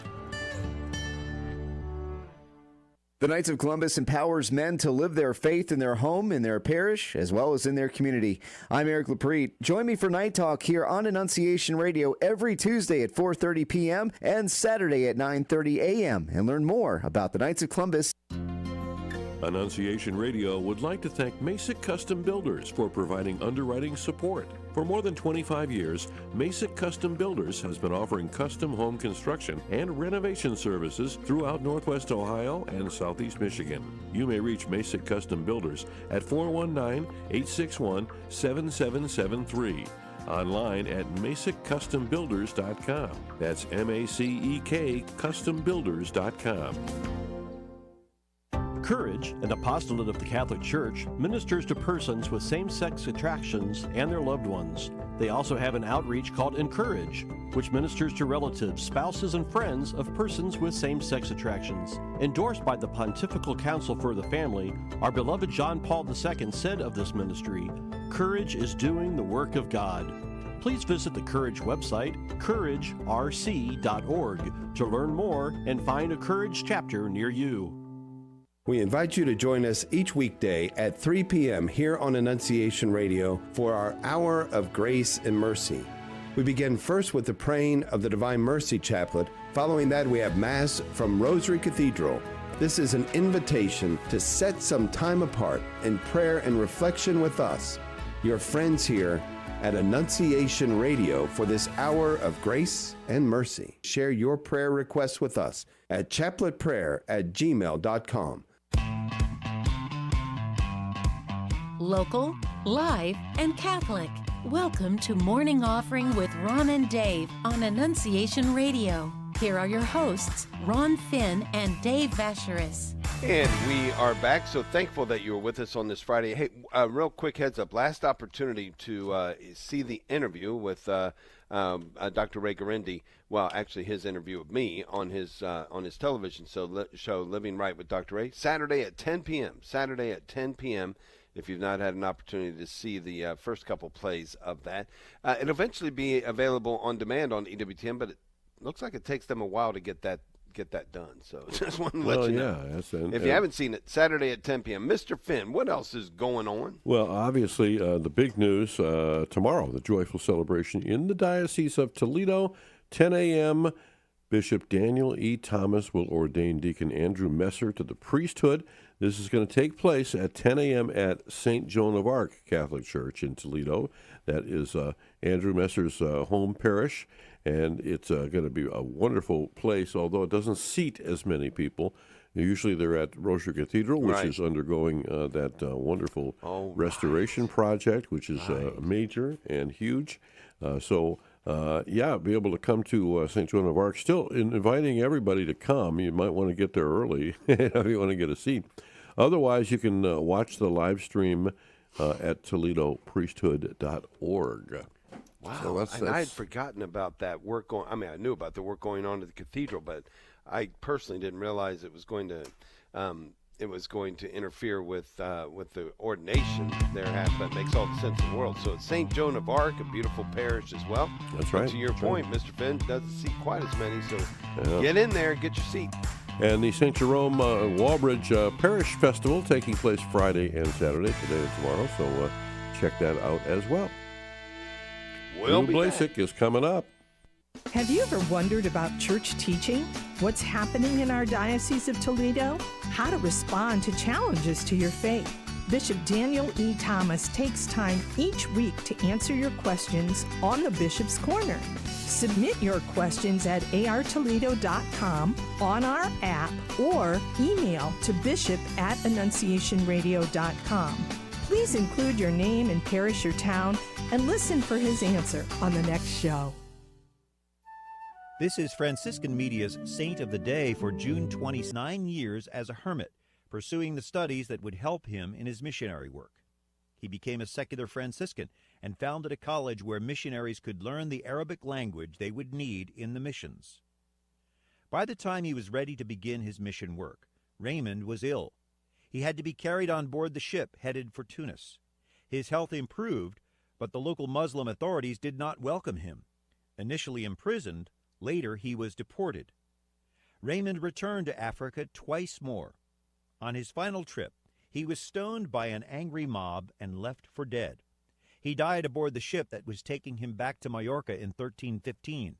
The Knights of Columbus empowers men to live their faith in their home, in their parish, as well as in their community. I'm Eric Laprete. Join me for Night Talk here on Annunciation Radio every Tuesday at 4:30 p.m. and Saturday at 9:30 a.m. and learn more about the Knights of Columbus. Annunciation Radio would like to thank Masick Custom Builders for providing underwriting support. For more than 25 years, Masick Custom Builders has been offering custom home construction and renovation services throughout Northwest Ohio and Southeast Michigan. You may reach Masick Custom Builders at 419-861-7773. Online at MasickCustomBuilders.com. That's M-A-C-E-K CustomBuilders.com. Courage, an apostolate of the Catholic Church, ministers to persons with same-sex attractions and their loved ones. They also have an outreach called Encourage, which ministers to relatives, spouses, and friends of persons with same-sex attractions. Endorsed by the Pontifical Council for the Family, our beloved John Paul II said of this ministry, "Courage is doing the work of God." Please visit the Courage website, couragerc.org, to learn more and find a Courage chapter near you. We invite you to join us each weekday at 3 p.m. here on Annunciation Radio for our Hour of Grace and Mercy. We begin first with the praying of the Divine Mercy Chaplet. Following that, we have Mass from Rosary Cathedral. This is an invitation to set some time apart in prayer and reflection with us, your friends here at Annunciation Radio, for this Hour of Grace and Mercy. Share your prayer requests with us at chapletprayer@gmail.com. Local, live, and Catholic. Welcome to Morning Offering with Ron and Dave on Annunciation Radio. Here are your hosts, Ron Finn and Dave Vacheris. And we are back. So thankful that you were with us on this Friday. Hey, real quick heads up. Last opportunity to see the interview with Dr. Ray Garendi. Well, actually, his interview of me on his television show, Living Right with Dr. Ray, Saturday at 10 p.m. Saturday at 10 p.m. If you've not had an opportunity to see the first couple plays of that, it'll eventually be available on demand on EWTN. But it looks like it takes them a while to get that done. So just want to let you know. If you haven't seen it, Saturday at 10 p.m. Mr. Finn, what else is going on? Well, obviously, the big news tomorrow, the joyful celebration in the Diocese of Toledo, 10 a.m., Bishop Daniel E. Thomas will ordain Deacon Andrew Messer to the priesthood. This is going to take place at 10 a.m. at St. Joan of Arc Catholic Church in Toledo. That is Andrew Messer's home parish, and it's going to be a wonderful place, although it doesn't seat as many people. Usually they're at Rosary Cathedral, which is undergoing that wonderful restoration project, which is major and huge. Be able to come to St. Joan of Arc. Still inviting everybody to come. You might want to get there early if you want to get a seat. Otherwise, you can watch the live stream at ToledoPriesthood.org. Wow, so I had forgotten about that work going. I mean, I knew about the work going on at the cathedral, but I personally didn't realize it was going to interfere with the ordination there. That makes all the sense in the world. So it's St. Joan of Arc, a beautiful parish as well. That's right. But to your point, Mr. Finn doesn't seat quite as many, so get in there and get your seat. And the St. Jerome Walbridge Parish Festival taking place Friday and Saturday, today and tomorrow. So check that out as well. We'll Lou be Blasik back. is coming up. Have you ever wondered about church teaching? What's happening in our Diocese of Toledo? How to respond to challenges to your faith? Bishop Daniel E. Thomas takes time each week to answer your questions on the Bishop's Corner. Submit your questions at artoledo.com, on our app, or email to bishop@annunciationradio.com. Please include your name and parish or town and listen for his answer on the next show. This is Franciscan Media's Saint of the Day for June 29 years as a hermit, pursuing the studies that would help him in his missionary work. He became a secular Franciscan and founded a college where missionaries could learn the Arabic language they would need in the missions. By the time he was ready to begin his mission work, Raymond was ill. He had to be carried on board the ship headed for Tunis. His health improved, but the local Muslim authorities did not welcome him. Initially imprisoned, later he was deported. Raymond returned to Africa twice more. On his final trip, he was stoned by an angry mob and left for dead. He died aboard the ship that was taking him back to Majorca in 1315.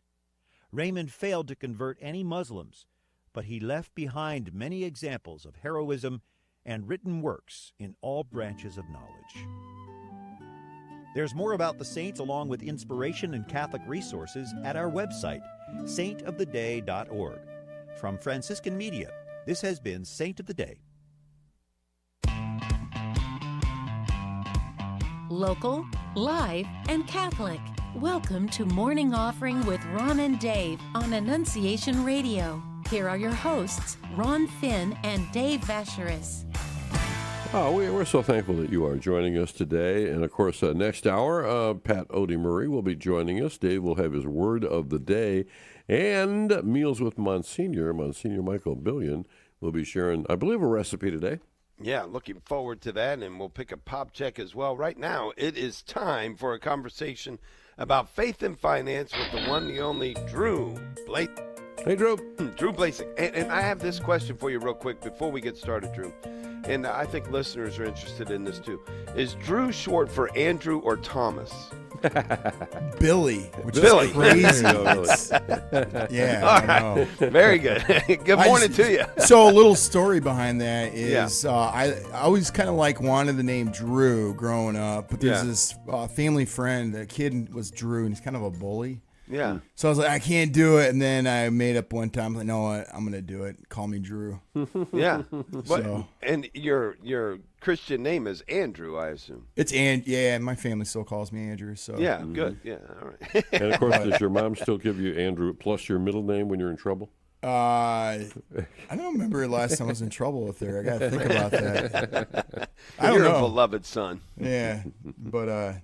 Raymond failed to convert any Muslims, but he left behind many examples of heroism and written works in all branches of knowledge. There's more about the saints along with inspiration and Catholic resources at our website, saintoftheday.org. From Franciscan Media, this has been Saint of the Day. Local, live, and Catholic. Welcome to Morning Offering with Ron and Dave on Annunciation Radio. Here are your hosts, Ron Finn and Dave Vacheris. Oh, we're so thankful that you are joining us today. And, of course, next hour, Pat Odie Murray will be joining us. Dave will have his word of the day. And Meals with Monsignor Michael Billion, will be sharing, I believe, a recipe today. Yeah, looking forward to that, and we'll pick a pop check as well. Right now, it is time for a conversation about faith and finance with the one, the only Drew Blasek. Hey, Drew. Drew Blasek. And I have this question for you real quick before we get started, Drew. And I think listeners are interested in this too. Is Drew short for Andrew or Thomas? Billy, which Billy. is crazy. Yeah, All I right. know. Very good. Good morning to you. So a little story behind that is I always kind of wanted the name Drew growing up, but there's this family friend, a kid was Drew, and he's kind of a bully. Yeah. So I was like, I can't do it, and then I made up one time, like, no, I'm going to do it. Call me Drew. Yeah. So. And your Christian name is Andrew, I assume. It's yeah, my family still calls me Andrew. So yeah, good. Yeah, all right. And of course, does your mom still give you Andrew plus your middle name when you're in trouble? I don't remember the last time I was in trouble with her. I got to think about that. I don't You're know. a beloved son. Yeah, but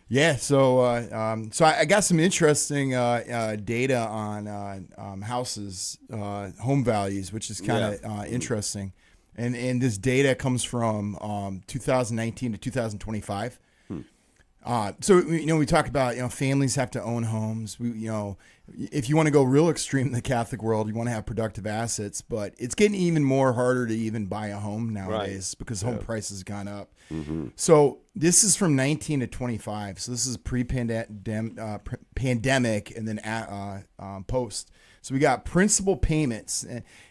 yeah. So I got some interesting data on houses, home values, which is kind of interesting. And this data comes from 2019 to 2025. So we talk about families have to own homes. If you want to go real extreme in the Catholic world, you want to have productive assets, but it's getting even more harder to even buy a home nowadays because home prices have gone up. Mm-hmm. So this is from 19 to 25. So this is pre-pandemic and then post. So we got principal payments,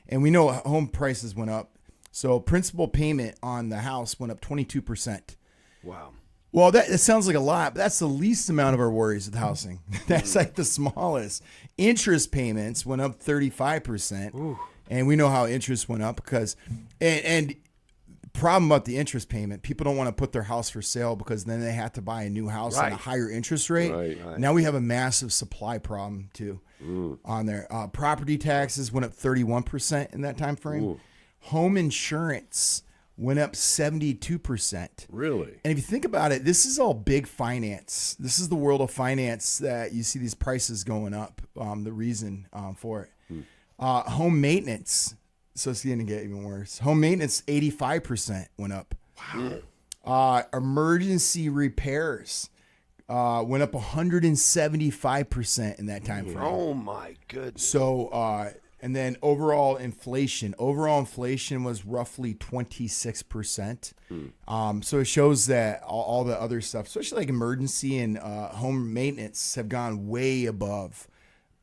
and we know home prices went up. So principal payment on the house went up 22%. Wow. Well, that sounds like a lot, but that's the least amount of our worries with housing. That's like the smallest. Interest payments went up 35%. Ooh. And we know how interest went up because, and problem about the interest payment, people don't want to put their house for sale because then they have to buy a new house at a higher interest rate. Right. Now we have a massive supply problem too on there. Property taxes went up 31% in that time frame. Ooh. Home insurance went up 72%. Really? And if you think about it, this is all big finance. This is the world of finance that you see these prices going up, the reason for it. Home maintenance. So it's going to get even worse. Home maintenance, 85% went up. Wow. Emergency repairs went up 175% in that time frame. Oh, my goodness. So, and then overall inflation was roughly 26%. So it shows that all the other stuff, especially like emergency and home maintenance, have gone way above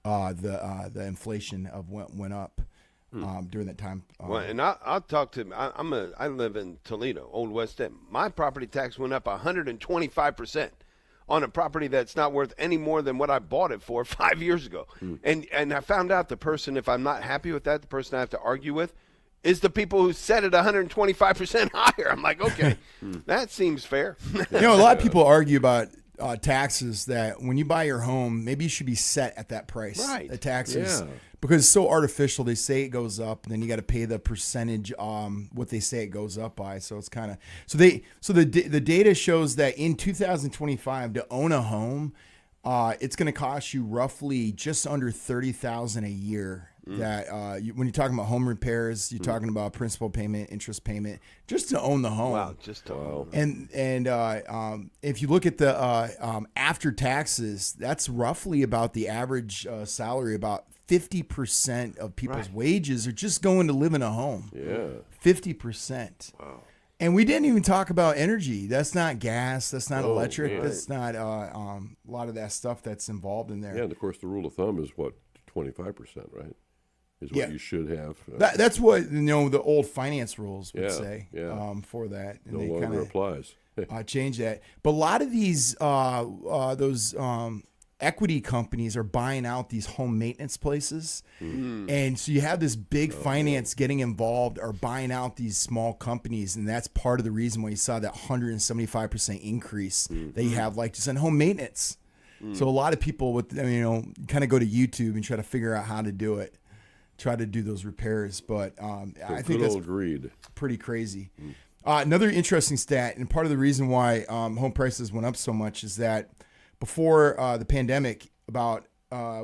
the inflation of went up during that time. Well, and I'll talk to. I live in Toledo, Old West End. My property tax went up 125% on a property that's not worth any more than what I bought it for 5 years ago. And I found out the person, if I'm not happy with that, the person I have to argue with is the people who set it 125% higher. I'm like, okay, that seems fair. A lot of people argue about taxes, that when you buy your home, maybe you should be set at that price. Right. The taxes, because it's so artificial. They say it goes up, and then you got to pay the percentage what they say it goes up by. So it's kind of the data shows that in 2025 to own a home, it's going to cost you roughly just under $30,000 a year. That when you're talking about home repairs, you're talking about principal payment, interest payment, just to own the home. Wow, just to own. And if you look at the after taxes, that's roughly about the average salary. About 50% of people's wages are just going to live in a home. Yeah, 50%. Wow. And we didn't even talk about energy. That's not gas. That's not electric. Man. That's not a lot of that stuff that's involved in there. Yeah, and of course the rule of thumb is what, 25%, right? Is what you should have. That's what the old finance rules would say for that. And no longer applies. Change that. But a lot of these those equity companies are buying out these home maintenance places, and so you have this big finance getting involved or buying out these small companies, and that's part of the reason why you saw that 175% increase that you have, like just in home maintenance. So a lot of people with kind of go to YouTube and try to figure out how to do it. Try to do those repairs, but I think that's pretty crazy. Another interesting stat, and part of the reason why home prices went up so much is that before the pandemic, about 5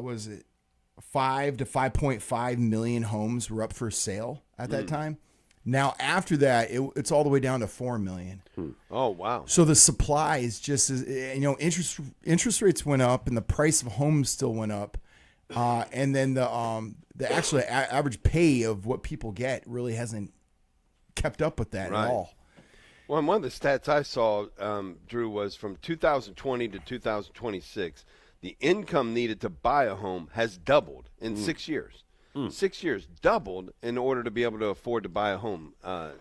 to 5.5 million homes were up for sale at that time. Now after that, it's all the way down to 4 million. Oh wow! So the supply is just interest rates went up, and the price of homes still went up. And then the actual average pay of what people get really hasn't kept up with that at all. Well, one of the stats I saw, Drew, was from 2020 to 2026, the income needed to buy a home has doubled in 6 years. 6 years, doubled in order to be able to afford to buy a home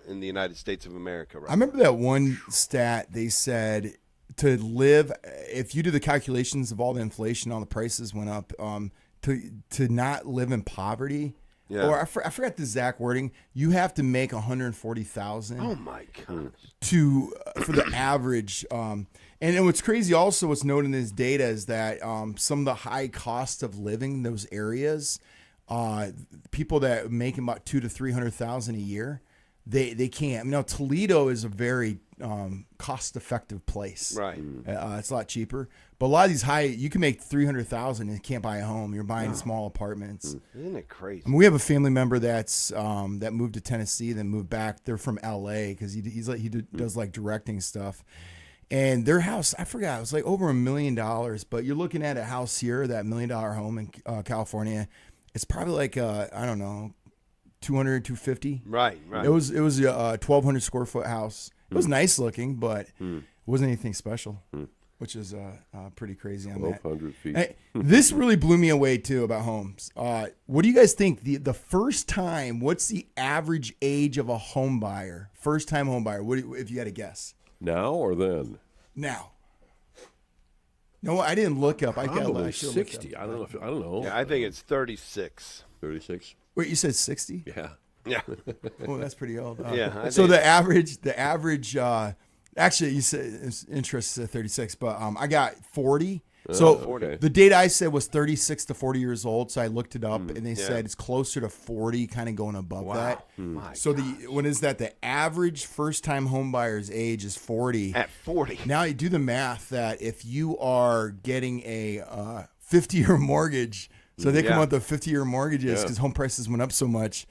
in the United States of America. Right? I remember that one stat they said to live, if you do the calculations of all the inflation, all the prices went up, to not live in poverty, or I forgot the exact wording. You have to make $140,000. Oh my gosh! For the average, and what's crazy also, what's noted in this data is that some of the high cost of living in those areas, people that make about $200,000 to $300,000 a year, they can't. Now Toledo is a very cost-effective place. Right. It's a lot cheaper. But a lot of these you can make $300,000 and can't buy a home. You're buying small apartments. Isn't it crazy? I mean, we have a family member that's that moved to Tennessee, then moved back. They're from LA because he does like directing stuff. And their house, I forgot, it was like over $1 million. But you're looking at a house here, that $1 million home in California. It's probably like I don't know, 200, 250. Right. It was a 1,200 square foot house. It was nice looking, but it wasn't anything special, which is pretty crazy on that. 1,200 feet. Hey, this really blew me away too about homes. What do you guys think? The first time, what's the average age of a home buyer? First time home buyer. If you had to guess? Now or then? Now. No, I didn't look up. Probably 60. I don't know. Yeah, I think it's 36. 36. Wait, you said 60? Yeah. Yeah. Oh, that's pretty old. Yeah. So the average. Actually, you said interest is 36, but I got 40. So 40. The date I said was 36 to 40 years old. So I looked it up, and they said it's closer to 40, kind of going above that. So when is that? The average first-time home buyer's age is 40. At 40. Now you do the math that if you are getting a 50-year mortgage, so they come up with 50-year mortgages because home prices went up so much.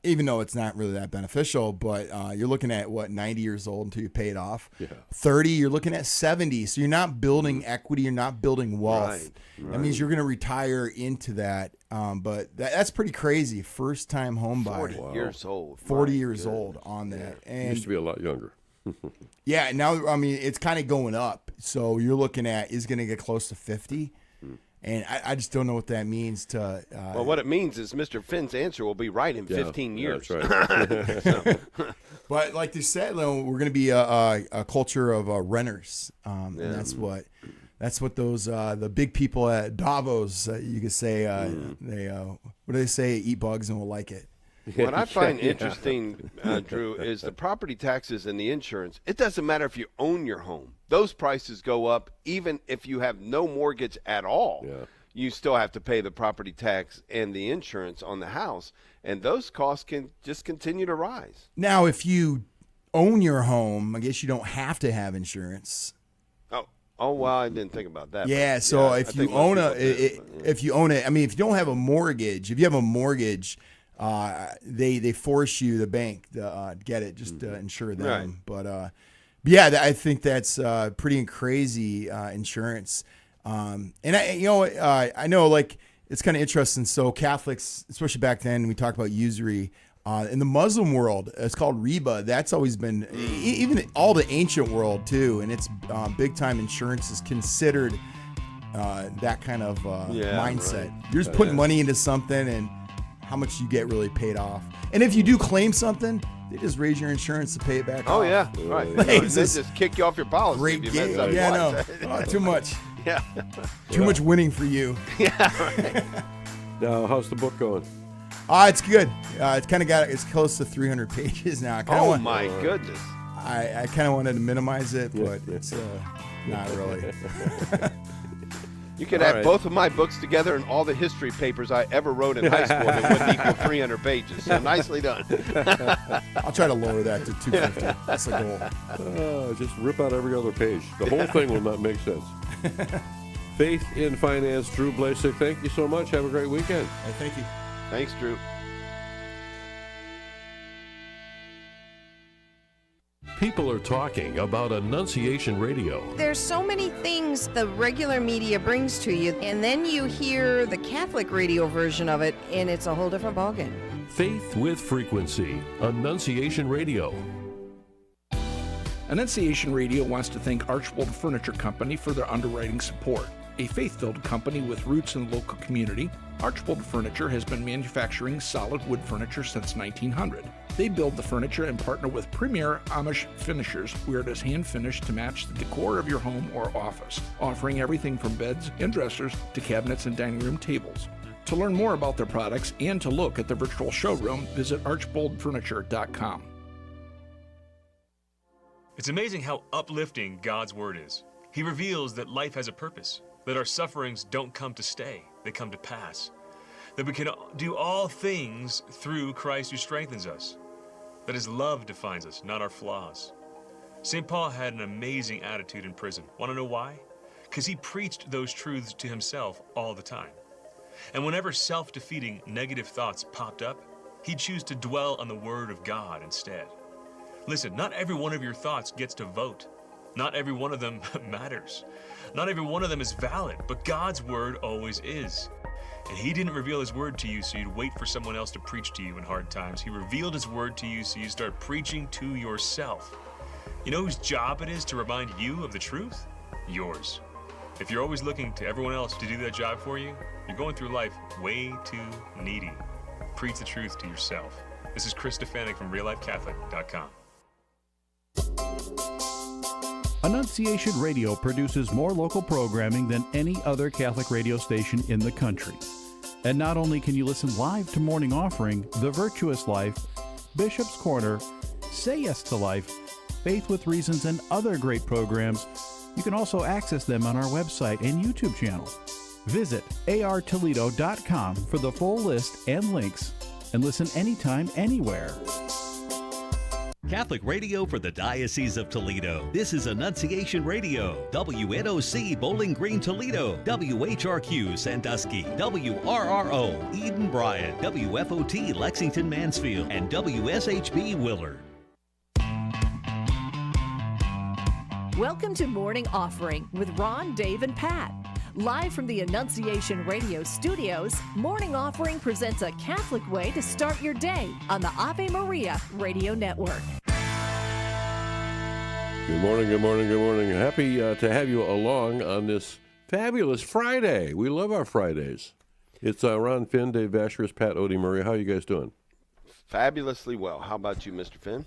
Even though it's not really that beneficial, but you're looking at 90 years old until you pay it off. 30, you're looking at 70. So you're not building equity, you're not building wealth. Right. That means you're going to retire into that. But that's pretty crazy. First time home buyer. 40 years old. 40 years old on that. And used to be a lot younger. yeah, now I mean it's kind of going up. So you're looking at is going to get close to 50. And I just don't know what that means to. Well, what it means is Mr. Finn's answer will be right in 15 years. That's right. But like they said, we're going to be a culture of renters, and that's what those the big people at Davos, you could say, they what do they say? Eat bugs and we'll like it. What I find interesting, Drew, is the property taxes and the insurance. It doesn't matter if you own your home; those prices go up even if you have no mortgage at all. Yeah. You still have to pay the property tax and the insurance on the house, and those costs can just continue to rise. Now, if you own your home, I guess you don't have to have insurance. Oh well, I didn't think about that. Yeah, so if you own if you own it, I mean, if you don't have a mortgage, if you have a mortgage, they force you, the bank, to get it just to insure them. Right. But yeah, I think that's pretty crazy insurance. And I know, like, it's kind of interesting. So Catholics, especially back then, we talked about usury. In the Muslim world, it's called riba. That's always been, even all the ancient world too, and it's big time insurance is considered that kind of mindset. Right. You're just putting money into something, and how much you get really paid off. And if you do claim something, they just raise your insurance to pay it back off. Oh yeah, right. They just kick you off your policy. Great game. Yeah, no, too much. Yeah, too much winning for you. Yeah. Right. Now, how's the book going? It's good. It's close to 300 pages now. My goodness. I kind of wanted to minimize it, but it's not really. You could add both of my books together and all the history papers I ever wrote in high school, and it wouldn't equal 300 pages. So nicely done. I'll try to lower that to 250. That's the goal. Just rip out every other page. The whole thing will not make sense. Faith in Finance, Drew Blasek, thank you so much. Have a great weekend. Hey, thank you. Thanks, Drew. People are talking about Annunciation Radio. There's so many things the regular media brings to you, and then you hear the Catholic radio version of it, and it's a whole different ballgame. Faith with Frequency, Annunciation Radio. Annunciation Radio wants to thank Archbold Furniture Company for their underwriting support. A faith-filled company with roots in the local community, Archbold Furniture has been manufacturing solid wood furniture since 1900. They build the furniture and partner with premier Amish finishers where it is hand-finished to match the decor of your home or office, offering everything from beds and dressers to cabinets and dining room tables. To learn more about their products and to look at their virtual showroom, visit archboldfurniture.com. It's amazing how uplifting God's Word is. He reveals that life has a purpose, that our sufferings don't come to stay, they come to pass, that we can do all things through Christ who strengthens us, that His love defines us, not our flaws. St. Paul had an amazing attitude in prison. Want to know why? Because he preached those truths to himself all the time. And whenever self-defeating negative thoughts popped up, he'd choose to dwell on the Word of God instead. Listen, not every one of your thoughts gets to vote. Not every one of them matters. Not every one of them is valid, but God's Word always is. And He didn't reveal His Word to you so you'd wait for someone else to preach to you in hard times. He revealed His Word to you so you start preaching to yourself. You know whose job it is to remind you of the truth? Yours. If you're always looking to everyone else to do that job for you, you're going through life way too needy. Preach the truth to yourself. This is Chris Stefanik from RealLifeCatholic.com. Annunciation Radio produces more local programming than any other Catholic radio station in the country. And not only can you listen live to Morning Offering, The Virtuous Life, Bishop's Corner, Say Yes to Life, Faith with Reasons, and other great programs, you can also access them on our website and YouTube channel. Visit artoledo.com for the full list and links, and listen anytime, anywhere. Catholic radio for the Diocese of Toledo. This is Annunciation Radio. WNOC Bowling Green, Toledo. WHRQ Sandusky. WRRO Eden Bryan. WFOT Lexington Mansfield. And WSHB Willard. Welcome to Morning Offering with Ron, Dave, and Pat. Live from the Annunciation Radio studios, Morning Offering presents a Catholic way to start your day on the Ave Maria Radio Network. Good morning, good morning, good morning. Happy to have you along on this Fabulous Friday. We love our Fridays. It's Ron Finn, Dave Vasheris, Pat Odie Murray. How are you guys doing? Fabulously well. How about you, Mr. Finn?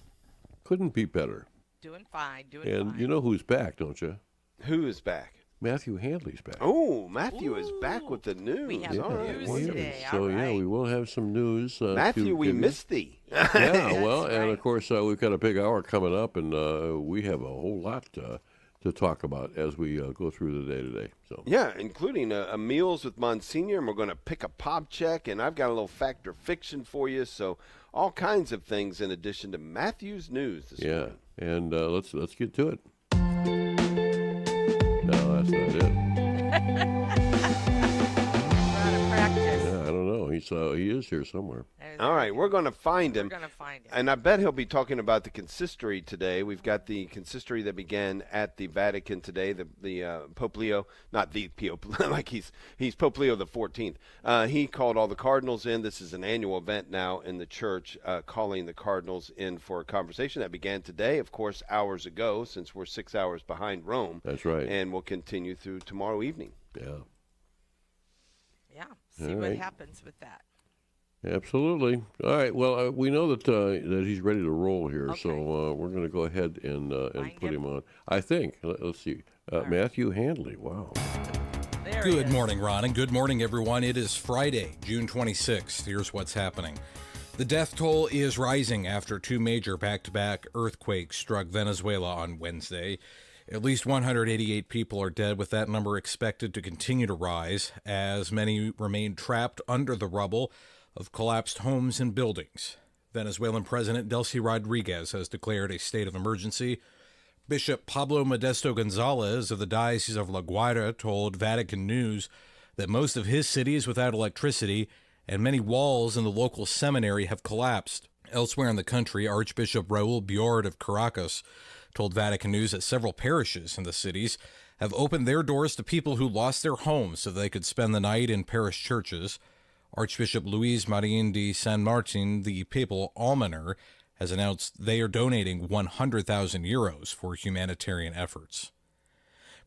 Couldn't be better. Doing fine. And you know who's back, don't you? Who is back? Matthew Handley's back. Oh, Matthew is back with the news. We have news today. So, All right. we will have some news. Matthew, we missed thee. Yeah, well, and of course, we've got a big hour coming up, and we have a whole lot to talk about as we go through the day today. So yeah, including a Meals with Monsignor, and we're going to pick a pop check, and I've got a little fact or fiction for you. So all kinds of things in addition to Matthew's news this morning. And let's get to it. No, that's not it. Yeah, I don't know. He is here somewhere. All right, we're going to find him. We're going to find him. And I bet he'll be talking about the consistory today. We've got the consistory that began at the Vatican today. The Pope Leo, not the Pope, like he's Pope Leo the 14th. He called all the cardinals in. This is an annual event now in the church, calling the cardinals in for a conversation that began today, of course, hours ago, since we're 6 hours behind Rome. That's right. And will continue through tomorrow evening. Yeah. Yeah. See what happens with that. Absolutely. All right. Well, we know that he's ready to roll here, so we're going to go ahead and put him on. I think. Let's see. Matthew Handley. Wow. Good morning, Ron, and good morning, everyone. It is Friday, June 26th. Here's what's happening. The death toll is rising after two major back-to-back earthquakes struck Venezuela on Wednesday. At least 188 people are dead, with that number expected to continue to rise as many remain trapped under the rubble of collapsed homes and buildings. Venezuelan President Delcy Rodriguez has declared a state of emergency. Bishop Pablo Modesto Gonzalez of the Diocese of La Guaira told Vatican News that most of his city is without electricity and many walls in the local seminary have collapsed. Elsewhere in the country, Archbishop Raul Biord of Caracas told Vatican News that several parishes in the cities have opened their doors to people who lost their homes so they could spend the night in parish churches. Archbishop Luis Marin de San Martin, the papal almoner, has announced they are donating 100,000 euros for humanitarian efforts.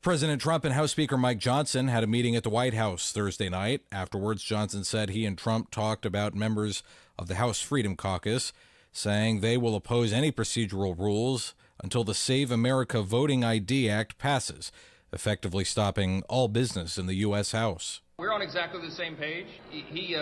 President Trump and House Speaker Mike Johnson had a meeting at the White House Thursday night. Afterwards, Johnson said he and Trump talked about members of the House Freedom Caucus, saying they will oppose any procedural rules until the Save America Voting ID Act passes, effectively stopping all business in the U.S. House. We're on exactly the same page. He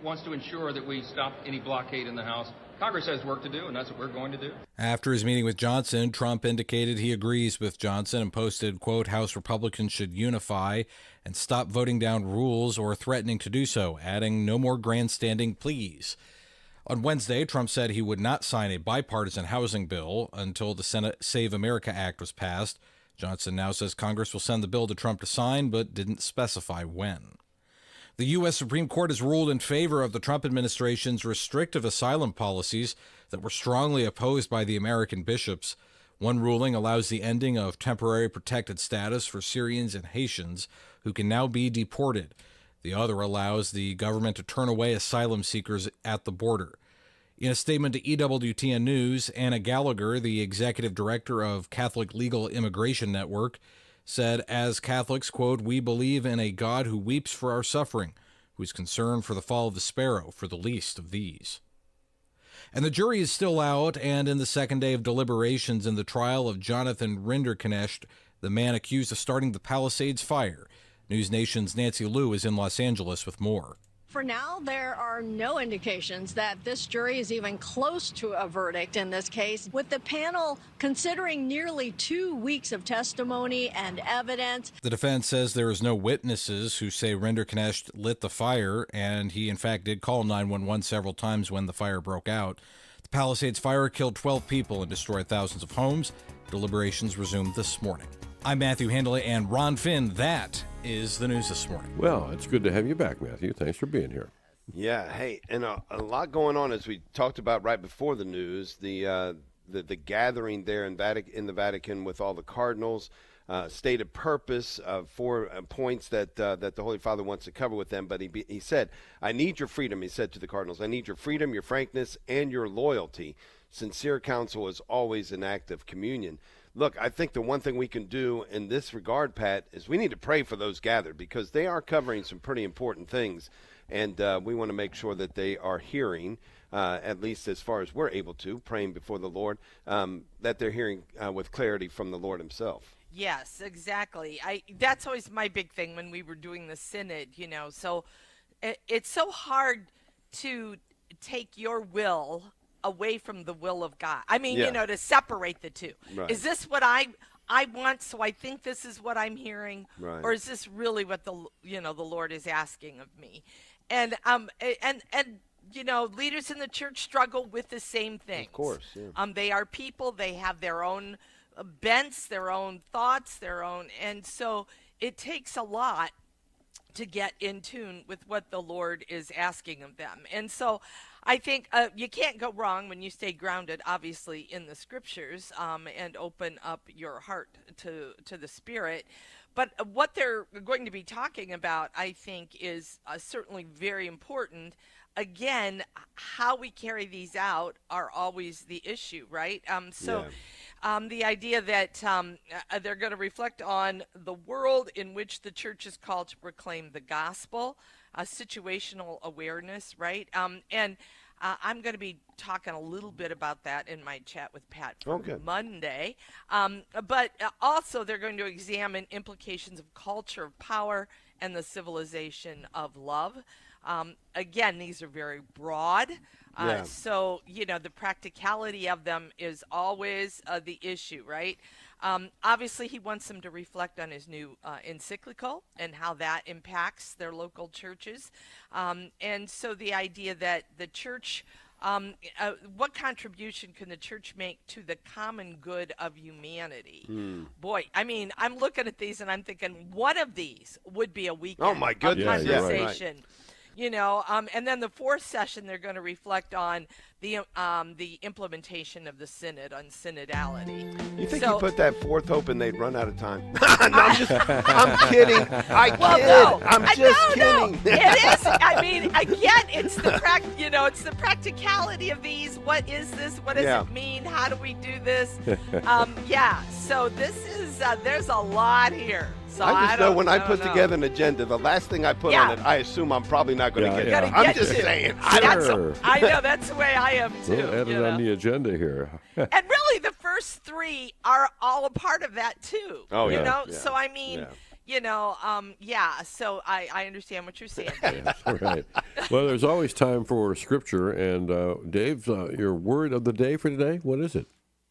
wants to ensure that we stop any blockade in the House. Congress has work to do, and that's what we're going to do. After his meeting with Johnson, Trump indicated he agrees with Johnson and posted, quote, House Republicans should unify and stop voting down rules or threatening to do so, adding no more grandstanding, please. On Wednesday, Trump said he would not sign a bipartisan housing bill until the Senate Save America Act was passed. Johnson now says Congress will send the bill to Trump to sign, but didn't specify when. The U.S. Supreme Court has ruled in favor of the Trump administration's restrictive asylum policies that were strongly opposed by the American bishops. One ruling allows the ending of temporary protected status for Syrians and Haitians who can now be deported. The other allows the government to turn away asylum seekers at the border. In a statement to EWTN News, Anna Gallagher, the executive director of Catholic Legal Immigration Network, said, as Catholics, quote, we believe in a God who weeps for our suffering, who is concerned for the fall of the sparrow, for the least of these. And the jury is still out and in the second day of deliberations in the trial of Jonathan Rinderknecht, the man accused of starting the Palisades fire. News Nation's Nancy Liu is in Los Angeles with more. For now, there are no indications that this jury is even close to a verdict in this case, with the panel considering nearly 2 weeks of testimony and evidence. The defense says there is no witnesses who say Rinderknecht lit the fire, and he in fact did call 911 several times when the fire broke out. The Palisades fire killed 12 people and destroyed thousands of homes. Deliberations resumed this morning. I'm Matthew Handley and Ron Finn. That is the news this morning. Well, it's good to have you back, Matthew. Thanks for being here. Yeah, hey, and a lot going on as we talked about right before the news. The gathering there in the Vatican with all the cardinals, stated purpose of 4 points that the Holy Father wants to cover with them. But he said, "I need your freedom." He said to the cardinals, "I need your freedom, your frankness, and your loyalty. Sincere counsel is always an act of communion." Look, I think the one thing we can do in this regard, Pat, is we need to pray for those gathered because they are covering some pretty important things, and we want to make sure that they are hearing, at least as far as we're able to, praying before the Lord, that they're hearing with clarity from the Lord himself. Yes, exactly. That's always my big thing when we were doing the synod, So it's so hard to take your will away from the will of God. I mean, to separate the two. Right. Is this what I want, so I think this is what I'm hearing, right. or is this really what the Lord is asking of me? And leaders in the church struggle with the same things. Of course, yeah. They are people. They have their own bents, their own thoughts, and so it takes a lot to get in tune with what the Lord is asking of them. And so I think you can't go wrong when you stay grounded, obviously, in the scriptures, and open up your heart to the Spirit. But what they're going to be talking about, I think, is certainly very important. Again, how we carry these out are always the issue, right? The idea that they're going to reflect on the world in which the church is called to proclaim the gospel, situational awareness, right? And I'm going to be talking a little bit about that in my chat with Pat for Monday. But also they're going to examine implications of culture of power and the civilization of love. Again, these are very broad. So, the practicality of them is always the issue, right? Obviously, he wants them to reflect on his new encyclical and how that impacts their local churches. And so the idea that the church, what contribution can the church make to the common good of humanity? Boy, I mean, I'm looking at these and I'm thinking one of these would be a weekend of conversation. Right. And then the fourth session, they're going to reflect on the implementation of the synod on synodality. You think you put that fourth open, they'd run out of time? No, I'm kidding. I'm just kidding. It is. I mean, again, it's the it's the practicality of these. What is this? What does it mean? How do we do this? So this is there's a lot here. So I just know when I put together an agenda, the last thing I put on it, I assume I'm probably not going to get it. I'm just saying. I know that's the way I am too. We'll add it on the agenda here. And really, the first three are all a part of that too. Oh, you yeah. know. So I mean, So I understand what you're saying, Dave. Right. Well, there's always time for scripture, and Dave, your word of the day for today. What is it?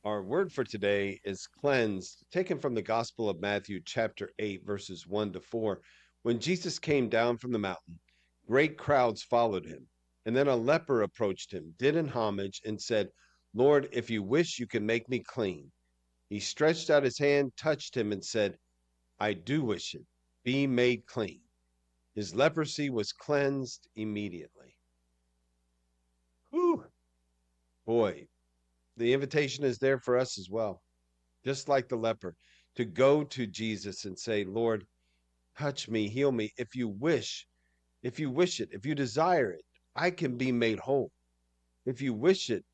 Our word for today is cleansed, taken from the Gospel of Matthew, chapter 8, verses 1-4. When Jesus came down from the mountain, great crowds followed him. And then a leper approached him, did him homage, and said, "Lord, if you wish, you can make me clean." He stretched out his hand, touched him, and said, "I do wish it. Be made clean." His leprosy was cleansed immediately. Whew. Boy. The invitation is there for us as well, just like the leper, to go to Jesus and say, "Lord, touch me, heal me. If you wish it, if you desire it, I can be made whole. If you wish it,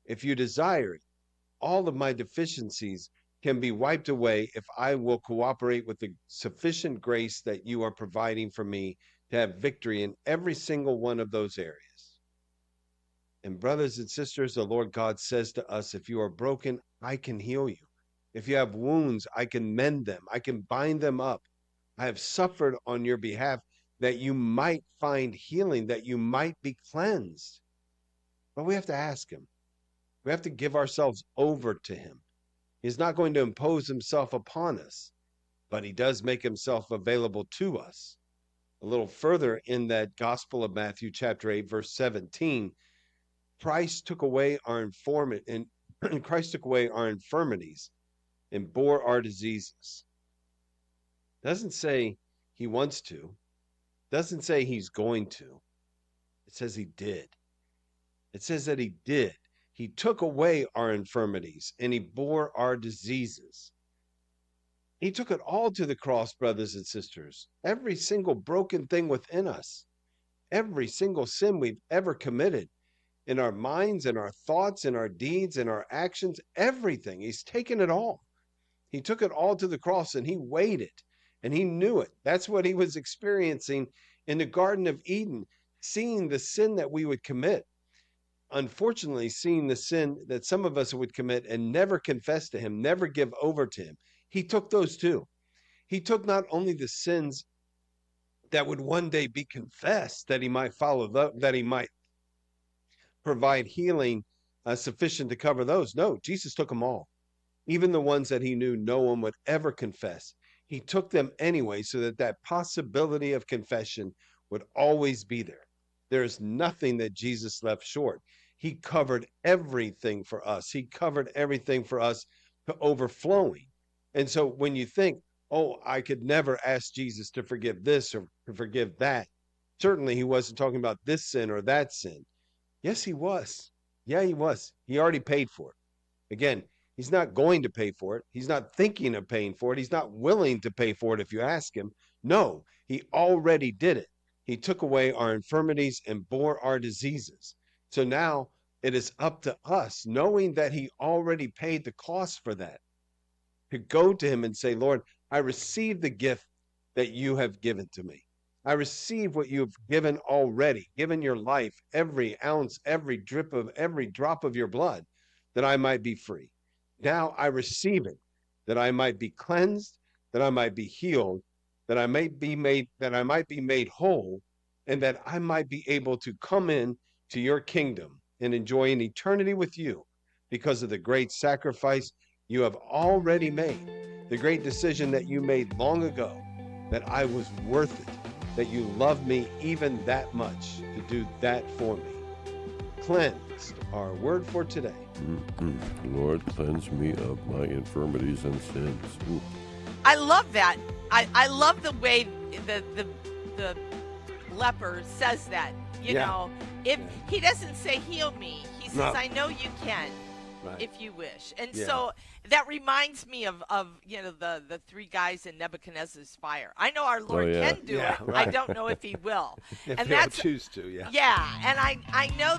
if you desire it, all of my deficiencies can be wiped away if I will cooperate with the sufficient grace that you are providing for me to have victory in every single one of those areas." And brothers and sisters, the Lord God says to us, if you are broken, I can heal you. If you have wounds, I can mend them. I can bind them up. I have suffered on your behalf that you might find healing, that you might be cleansed. But we have to ask him. We have to give ourselves over to him. He's not going to impose himself upon us, but he does make himself available to us. A little further in that Gospel of Matthew, chapter 8, verse 17, Christ took away our infirmities and bore our diseases. Doesn't say he wants to. Doesn't say he's going to. It says he did. It says that he did. He took away our infirmities and he bore our diseases. He took it all to the cross, brothers and sisters. Every single broken thing within us. Every single sin we've ever committed. In our minds, in our thoughts, in our deeds, in our actions, everything. He's taken it all. He took it all to the cross and he weighed it and he knew it. That's what he was experiencing in the Garden of Eden, seeing the sin that we would commit. Unfortunately, seeing the sin that some of us would commit and never confess to him, never give over to him. He took those too. He took not only the sins that would one day be confessed, that he might follow, that he might provide healing sufficient to cover those. No, Jesus took them all. Even the ones that he knew no one would ever confess. He took them anyway so that that possibility of confession would always be there. There's nothing that Jesus left short. He covered everything for us. He covered everything for us to overflowing. And so when you think, oh, I could never ask Jesus to forgive this or to forgive that, certainly he wasn't talking about this sin or that sin. Yes, he was. Yeah, he was. He already paid for it. Again, he's not going to pay for it. He's not thinking of paying for it. He's not willing to pay for it if you ask him. No, he already did it. He took away our infirmities and bore our diseases. So now it is up to us, knowing that he already paid the cost for that, to go to him and say, Lord, I receive the gift that you have given to me. I receive what you've given already, given your life, every ounce, every drop of your blood, that I might be free. Now I receive it, that I might be cleansed, that I might be healed, that I might be made whole, and that I might be able to come in to your kingdom and enjoy an eternity with you because of the great sacrifice you have already made, the great decision that you made long ago, that I was worth it, that you loved me even that much to do that for me. Cleansed, our word for today. Lord, cleanse me of my infirmities and sins. Ooh. I love that. I love the way the leper says that. You know, if he doesn't say heal me, he says, I know you can. Right. If you wish. And so that reminds me of the three guys in Nebuchadnezzar's fire. I know our Lord can do it. Right. I don't know if he will. If and he'll choose to, Yeah, and I know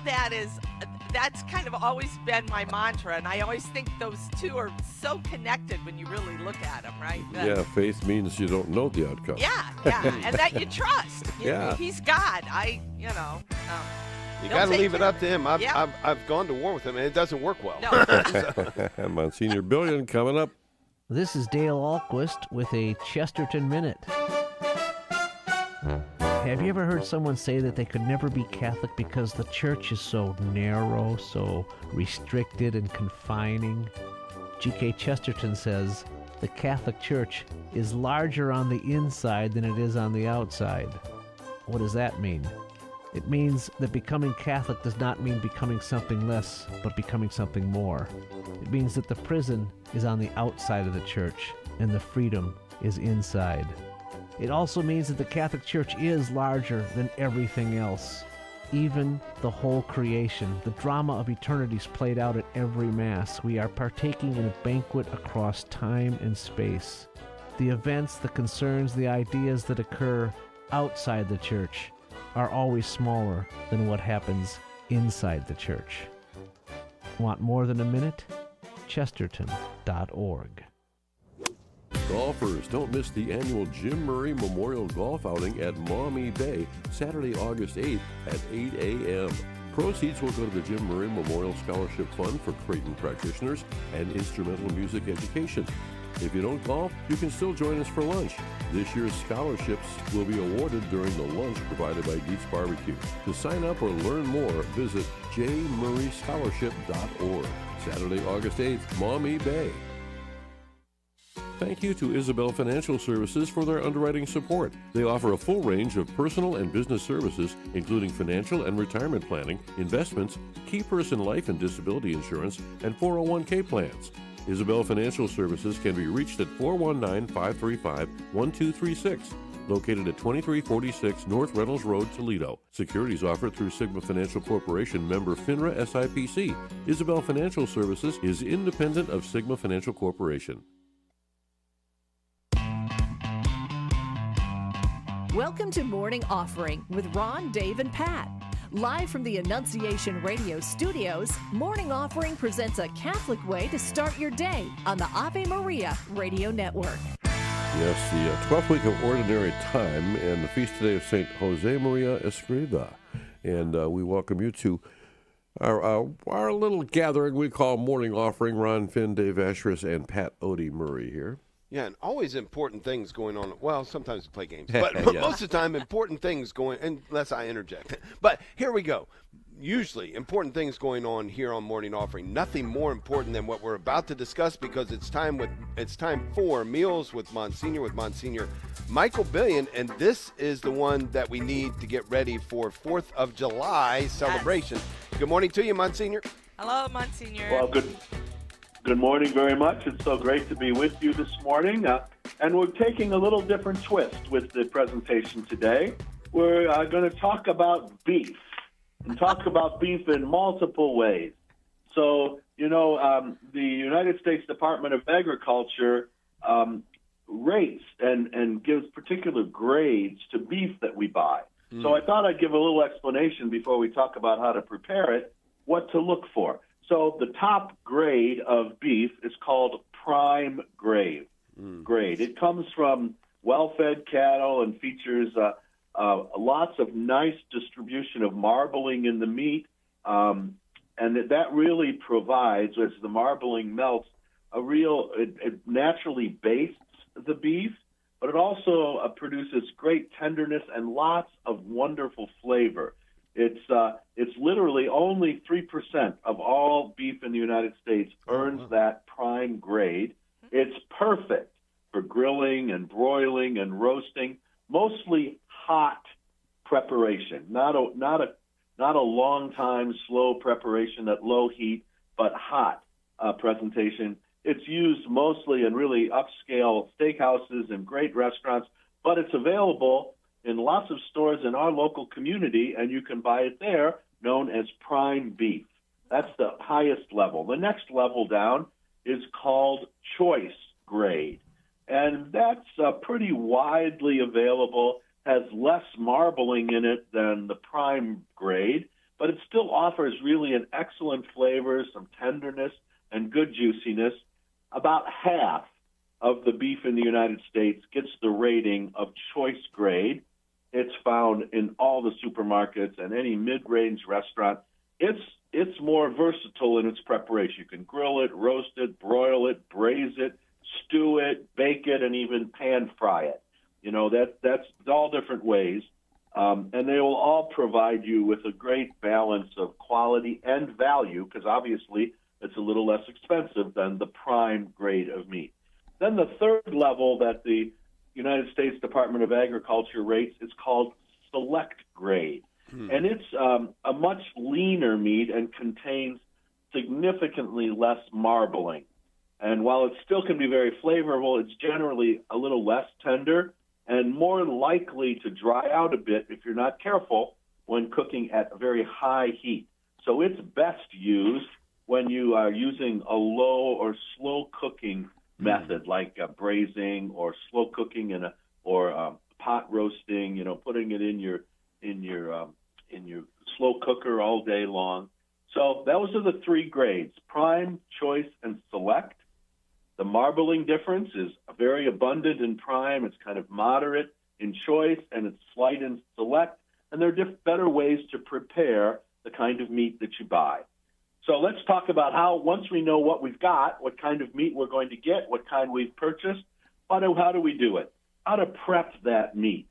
that's kind of always been my mantra, and I always think those two are so connected when you really look at them, right? Faith means you don't know the outcome. Yeah, and that you trust. He's God. You got to leave it up to him. I've gone to war with him, and it doesn't work well. No. Monsignor Billion coming up. This is Dale Ahlquist with a Chesterton Minute. Have you ever heard someone say that they could never be Catholic because the church is so narrow, so restricted and confining? G.K. Chesterton says, the Catholic Church is larger on the inside than it is on the outside. What does that mean? It means that becoming Catholic does not mean becoming something less, but becoming something more. It means that the prison is on the outside of the church, and the freedom is inside. It also means that the Catholic Church is larger than everything else. Even the whole creation, the drama of eternity is played out at every Mass. We are partaking in a banquet across time and space. The events, the concerns, the ideas that occur outside the church are always smaller than what happens inside the church. Want more than a minute? Chesterton.org. Golfers, don't miss the annual Jim Murray Memorial Golf Outing at Maumee Bay, Saturday, August 8th at 8 a.m. Proceeds will go to the Jim Murray Memorial Scholarship Fund for Creighton practitioners and instrumental music education. If you don't golf, you can still join us for lunch. This year's scholarships will be awarded during the lunch provided by Dietz Barbecue. To sign up or learn more, visit jmurrayscholarship.org. Saturday, August 8th, Maumee Bay. Thank you to Isabel Financial Services for their underwriting support. They offer a full range of personal and business services, including financial and retirement planning, investments, key person life and disability insurance, and 401k plans. Isabel Financial Services can be reached at 419-535-1236, located at 2346 North Reynolds Road, Toledo. Securities offered through Sigma Financial Corporation, member FINRA SIPC. Isabel Financial Services is independent of Sigma Financial Corporation. Welcome to Morning Offering with Ron, Dave, and Pat. Live from the Annunciation Radio studios, Morning Offering presents a Catholic way to start your day on the Ave Maria Radio Network. Yes, the 12th week of Ordinary Time and the feast today of St. Jose Maria Escriva. And we welcome you to our little gathering we call Morning Offering. Ron Finn, Dave Asheris, and Pat Odie Murray here. Yeah, and always important things going on. Well, sometimes we play games, but Yeah. most of the time, important things going, unless I interject. But here we go. Usually, important things going on here on Morning Offering. Nothing more important than what we're about to discuss, because it's time for Meals with Monsignor Michael Billion, and this is the one that we need to get ready for 4th of July celebration. Good morning to you, Monsignor. Hello, Monsignor. Well, good morning very much. It's so great to be with you this morning. And we're taking a little different twist with the presentation today. We're going to talk about beef, and talk about beef in multiple ways. So, the United States Department of Agriculture rates and gives particular grades to beef that we buy. So I thought I'd give a little explanation before we talk about how to prepare it, what to look for. So the top grade of beef is called prime grade. It comes from well-fed cattle and features lots of nice distribution of marbling in the meat, and that really provides, as the marbling melts, it naturally bastes the beef, but it also produces great tenderness and lots of wonderful flavor. It's literally only 3% of all beef in the United States earns that prime grade. It's perfect for grilling and broiling and roasting, mostly hot preparation, not a long time slow preparation at low heat, but hot presentation. It's used mostly in really upscale steakhouses and great restaurants, but it's available in lots of stores in our local community, and you can buy it there, known as prime beef. That's the highest level. The next level down is called choice grade, and that's pretty widely available, has less marbling in it than the prime grade, but it still offers really an excellent flavor, some tenderness, and good juiciness. About half of the beef in the United States gets the rating of choice grade. It's found in all the supermarkets and any mid-range restaurant. It's more versatile in its preparation. You can grill it, roast it, broil it, braise it, stew it, bake it, and even pan fry it. That's all different ways. And they will all provide you with a great balance of quality and value, because obviously it's a little less expensive than the prime grade of meat. Then the third level that the United States Department of Agriculture rates is called select grade. And it's a much leaner meat and contains significantly less marbling. And while it still can be very flavorful, it's generally a little less tender and more likely to dry out a bit if you're not careful when cooking at a very high heat. So it's best used when you are using a low or slow cooking method, like braising or slow cooking or pot roasting. Putting it in your slow cooker all day long. So those are the three grades: prime, choice, and select. The marbling difference is very abundant in prime. It's kind of moderate in choice, and it's slight in select. And there are better ways to prepare the kind of meat that you buy. So let's talk about how, once we know what we've got, what kind of meat we're going to get, what kind we've purchased, how do we do it? How to prep that meat.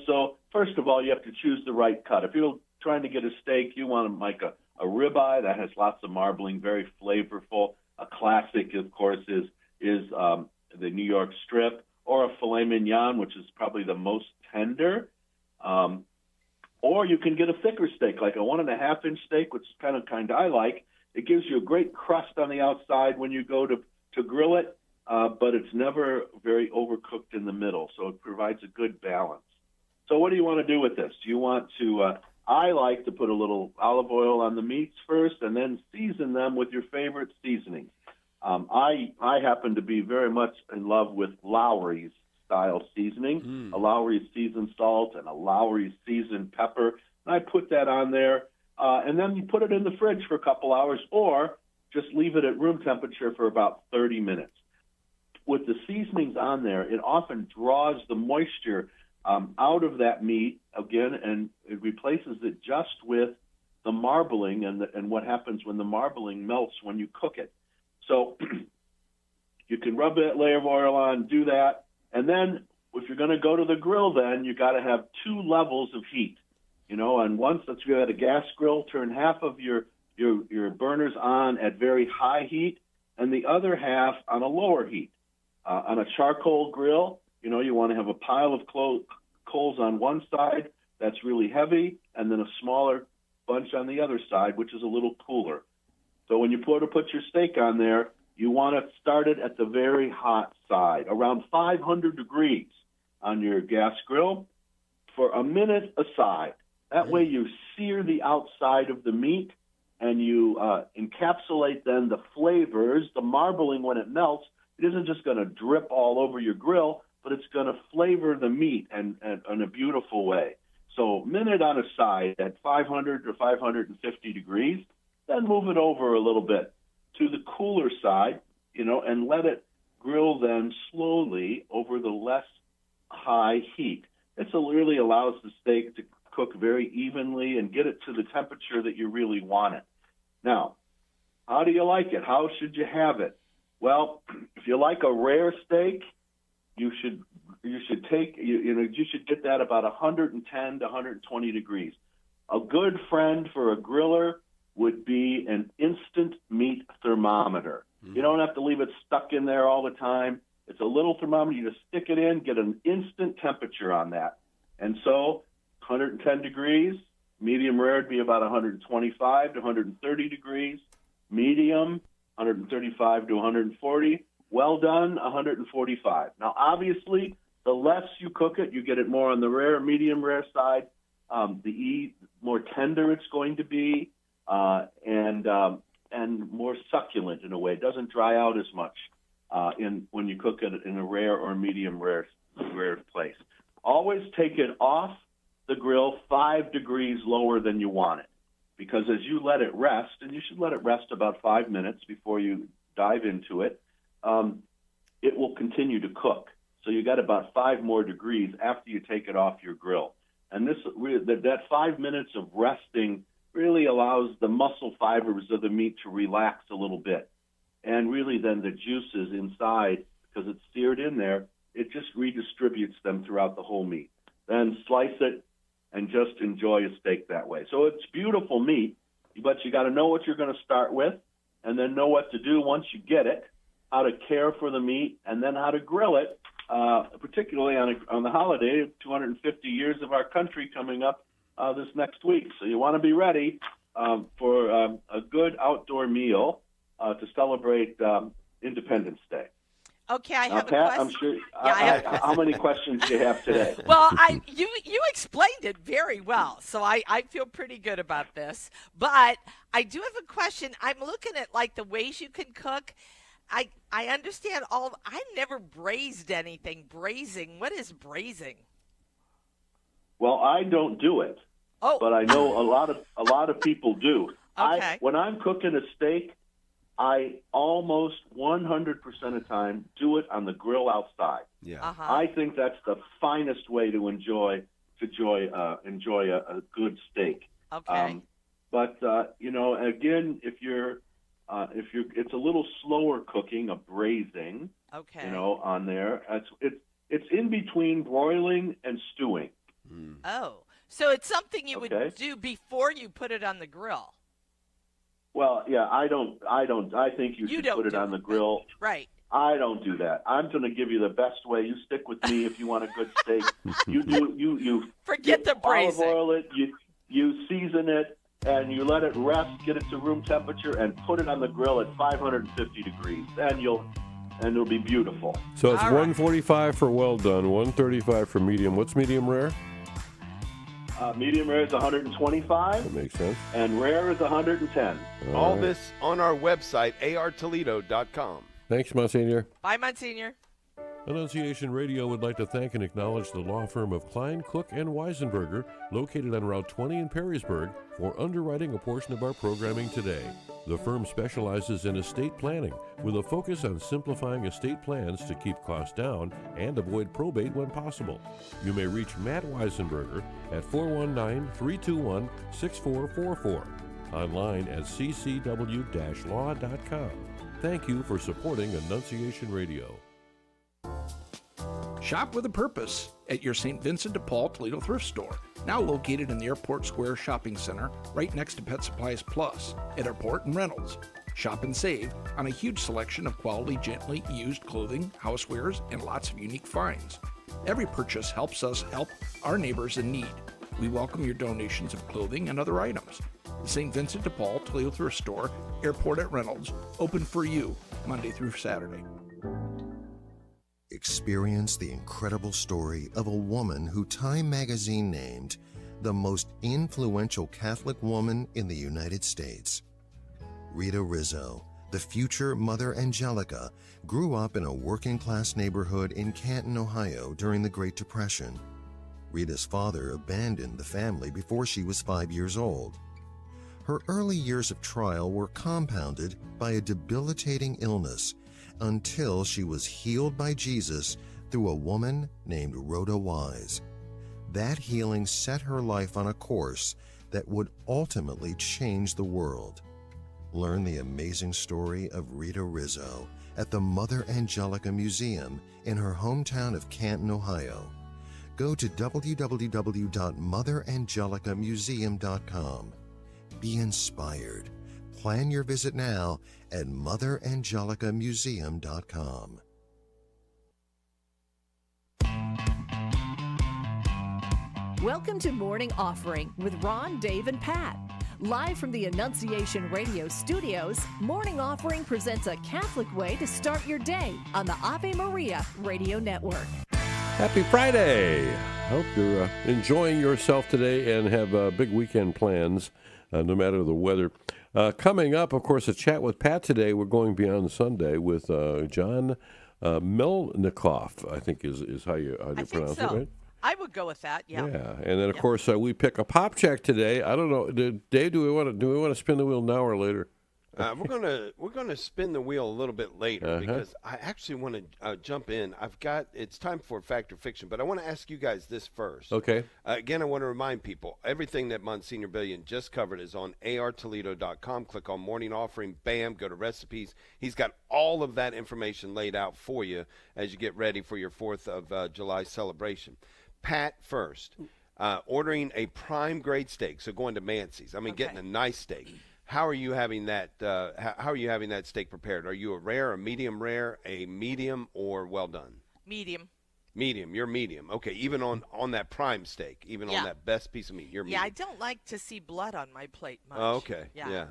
So first of all, you have to choose the right cut. If you're trying to get a steak, you want to make a ribeye that has lots of marbling, very flavorful. A classic, of course, is the New York strip, or a filet mignon, which is probably the most tender. Or you can get a thicker steak, like a 1.5-inch steak, which is kind I like. It gives you a great crust on the outside when you go to grill it, but it's never very overcooked in the middle, so it provides a good balance. So what do you want to do with this? You want to, I like to put a little olive oil on the meats first and then season them with your favorite seasonings. I happen to be very much in love with Lawry's style seasoning, a Lawry's seasoned salt and a Lawry's seasoned pepper. And I put that on there, and then you put it in the fridge for a couple hours, or just leave it at room temperature for about 30 minutes. With the seasonings on there, it often draws the moisture out of that meat again, and it replaces it just with the marbling and what happens when the marbling melts when you cook it. So you can rub that layer of oil on, do that, and then if you're going to go to the grill, then you got to have 2 levels of heat. And once that you had a gas grill, turn half of your burners on at very high heat, and the other half on a lower heat. On a charcoal grill, you want to have a pile of coals on one side that's really heavy, and then a smaller bunch on the other side, which is a little cooler. So when you put your steak on there, you want to start it at the very hot side, around 500 degrees on your gas grill for a minute aside. That way you sear the outside of the meat, and you encapsulate then the flavors. The marbling, when it melts, it isn't just going to drip all over your grill, but it's going to flavor the meat in a beautiful way. So minute on a side at 500 or 550 degrees, then move it over a little bit to the cooler side, and let it grill then slowly over the less high heat. This really allows the steak to cook very evenly and get it to the temperature that you really want it. Now, how do you like it? How should you have it? Well, if you like a rare steak, you should get that about 110 to 120 degrees. A good friend for a griller would be an instant meat thermometer. You don't have to leave it stuck in there all the time. It's a little thermometer. You just stick it in, get an instant temperature on that. And so 110 degrees, medium rare would be about 125 to 130 degrees, medium 135 to 140, well done 145. Now, obviously, the less you cook it, you get it more on the rare, medium rare side. The more tender it's going to be, and more succulent in a way. It doesn't dry out as much when you cook it in a rare or medium rare place. Always take it off the grill 5 degrees lower than you want it, because as you let it rest, and you should let it rest about 5 minutes before you dive into it, it will continue to cook. So you got about 5 more degrees after you take it off your grill. And that 5 minutes of resting really allows the muscle fibers of the meat to relax a little bit. And really then the juices inside, because it's seared in there, it just redistributes them throughout the whole meat. Then slice it and just enjoy a steak that way. So it's beautiful meat, but you got to know what you're going to start with, and then know what to do once you get it, how to care for the meat, and then how to grill it, particularly on the holiday of 250 years of our country coming up this next week. So you want to be ready for a good outdoor meal to celebrate Independence Day. Okay, I have Pat, a question. I'm sure. How many questions do you have today? Well, you explained it very well, so I feel pretty good about this. But I do have a question. I'm looking at the ways you can cook. I understand I've never braised anything. Braising. What is braising? Well, I don't do it. Oh. But I know a lot of people do. Okay. When I'm cooking a steak, I almost 100% of the time do it on the grill outside. Yeah. Uh-huh. I think that's the finest way to enjoy a good steak. Okay. But again, if you're it's a little slower cooking, a braising. Okay. On there, it's in between broiling and stewing. Oh, so it's something you would do before you put it on the grill. Well, yeah, I don't. I think you should put it on the grill. Right. I don't do that. I'm going to give you the best way. You stick with me if you want a good steak. You forget the braising. Olive oil it. You season it and you let it rest. Get it to room temperature and put it on the grill at 550 degrees. And it'll be beautiful. So it's 145 for well done, 135 for medium. What's medium rare? Medium rare is 125. That makes sense. And rare is 110. All this on our website, artoledo.com. Thanks, Monsignor. Bye, Monsignor. Annunciation Radio would like to thank and acknowledge the law firm of Klein, Cook, and Weisenberger, located on Route 20 in Perrysburg, for underwriting a portion of our programming today. The firm specializes in estate planning, with a focus on simplifying estate plans to keep costs down and avoid probate when possible. You may reach Matt Weisenberger at 419-321-6444, online at ccw-law.com. Thank you for supporting Annunciation Radio. Shop with a purpose at your St. Vincent de Paul Toledo thrift store, now located in the Airport Square Shopping Center, right next to Pet Supplies Plus at Airport and Reynolds. Shop and save on a huge selection of quality, gently used clothing, housewares, and lots of unique finds. Every purchase helps us help our neighbors in need. We welcome your donations of clothing and other items. The St. Vincent de Paul Toledo thrift store, Airport at Reynolds, open for you Monday through Saturday. Experience the incredible story of a woman who Time magazine named the most influential Catholic woman in the United States. Rita Rizzo, the future Mother Angelica, grew up in a working-class neighborhood in Canton, Ohio during the Great Depression. Rita's father abandoned the family before she was 5 years old. Her early years of trial were compounded by a debilitating illness until she was healed by Jesus through a woman named Rhoda Wise. That healing set her life on a course that would ultimately change the world. Learn the amazing story of Rita Rizzo at the Mother Angelica Museum in her hometown of Canton, Ohio. Go to www.motherangelicamuseum.com. Be inspired. Plan your visit now at motherangelicamuseum.com. Welcome to Morning Offering with Ron, Dave, and Pat. Live from the Annunciation Radio studios, Morning Offering presents a Catholic way to start your day on the Ave Maria Radio Network. Happy Friday! I hope you're enjoying yourself today and have big weekend plans, no matter the weather. Coming up, of course, a chat with Pat today. We're going beyond Sunday with John Melnikoff, I think is how you pronounce it, right? I would go with that. Yeah. Yeah, and then of course we pick a pop check today. I don't know, Dave. Do we want to spin the wheel now or later? We're gonna spin the wheel a little bit later because I actually want to jump in. It's time for Fact or Fiction, but I want to ask you guys this first. Okay. Again, I want to remind people everything that Monsignor Billion just covered is on artoledo.com. Click on Morning Offering. Bam. Go to recipes. He's got all of that information laid out for you as you get ready for your 4th of July celebration. Pat first. Ordering a prime grade steak, so going to Mancy's. I mean, getting a nice steak. How are you having that? How are you having that steak prepared? Are you a rare, a medium rare, a medium, or well done? Medium. Medium. You're medium. Okay. Even on that prime steak, even on that best piece of meat, you're medium. Yeah, I don't like to see blood on my plate much. Oh, okay. Yeah.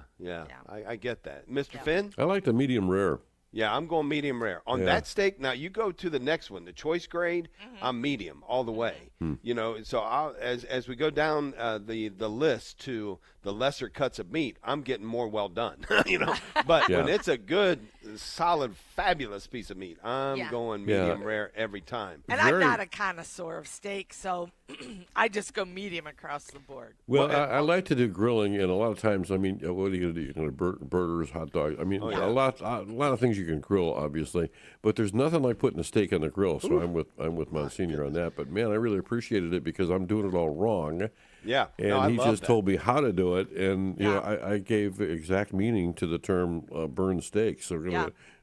I get that. Mr. Finn? I like the medium rare. Yeah, I'm going medium rare. On that steak, now you go to the next one, the choice grade, I'm medium all the way. You know, so as we go down the list to the lesser cuts of meat, I'm getting more well done, you know. But when it's a good, solid, fabulous piece of meat, I'm going medium rare every time. And I'm not a connoisseur of steak, so I just go medium across the board. Well, I like to do grilling, and a lot of times, I mean, what are you going to do? You're going to burgers, hot dogs. I mean, a lot of things you can grill, obviously, but there's nothing like putting a steak on the grill. So I'm with Monsignor on that. But man, I really appreciated it because I'm doing it all wrong. Yeah, and he just told me how to do it, and you know, I gave exact meaning to the term burn steaks. So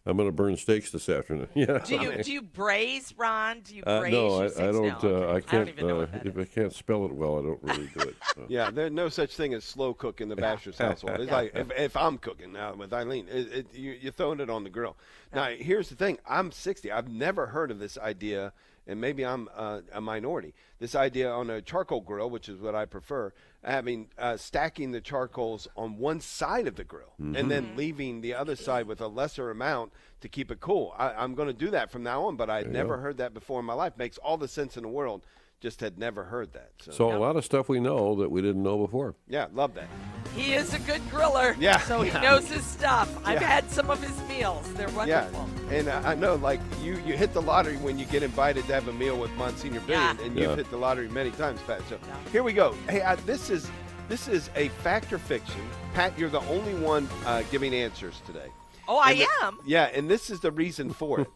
I'm going to burn steaks this afternoon. Yeah. Do you braise, Ron? Do you braise? No, your I steaks? don't. No, okay. I can't. I don't even know what that if I can't spell it well, I don't really do it. So. Yeah, there's no such thing as slow cook in the Basher's household. It's like if I'm cooking now with Eileen, you're throwing it on the grill. Now, here's the thing. I'm 60. I've never heard of this idea, and maybe I'm a minority. This idea on a charcoal grill, which is what I prefer, having stacking the charcoals on one side of the grill and then leaving the other side with a lesser amount to keep it cool. I'm going to do that from now on, but I had never heard that before in my life. Makes all the sense in the world just had never heard that. So a lot of stuff we know that we didn't know before. Yeah, love that. He is a good griller. Yeah. So he knows his stuff. I've had some of his meals. They're wonderful. Yeah, and I know, like, you hit the lottery when you get invited to have a meal with Monsignor Billion, and you've hit the lottery many times, Pat. So here we go. Hey, this is a fact or fiction. Pat, you're the only one giving answers today. Oh, I am? Yeah, and this is the reason for it.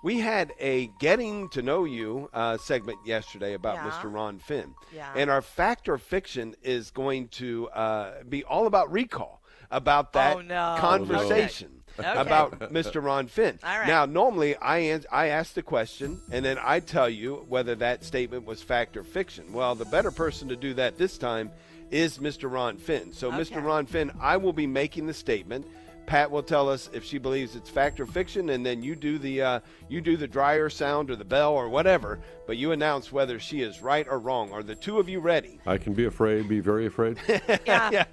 We had a Getting to Know You segment yesterday about Mr. Ron Finn. Yeah. And our fact or fiction is going to be all about recall, about that conversation about Mr. Ron Finn. All right. Now, normally I ask the question, and then I tell you whether that statement was fact or fiction. Well, the better person to do that this time is Mr. Ron Finn. So, Mr. Ron Finn, I will be making the statement. Pat will tell us if she believes it's fact or fiction, and then you do the dryer sound or the bell or whatever, but you announce whether she is right or wrong. Are the two of you ready? I can be afraid, be very afraid. Yeah.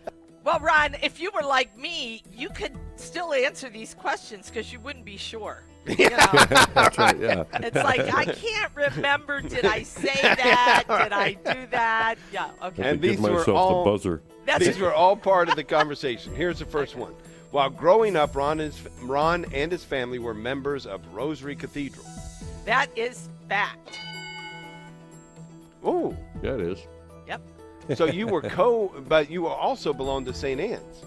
Well, Ron, if you were like me, you could still answer these questions because you wouldn't be sure. You know? That's right, yeah. It's like, I can't remember. Did I say that? Did I do that? Yeah, okay. And these were all the buzzer. These were all part of the conversation. Here's the first one. While growing up, Ron and his family were members of Rosary Cathedral. That is fact. Oh, yeah, it is. Yep. So you were but you also belonged to St. Anne's.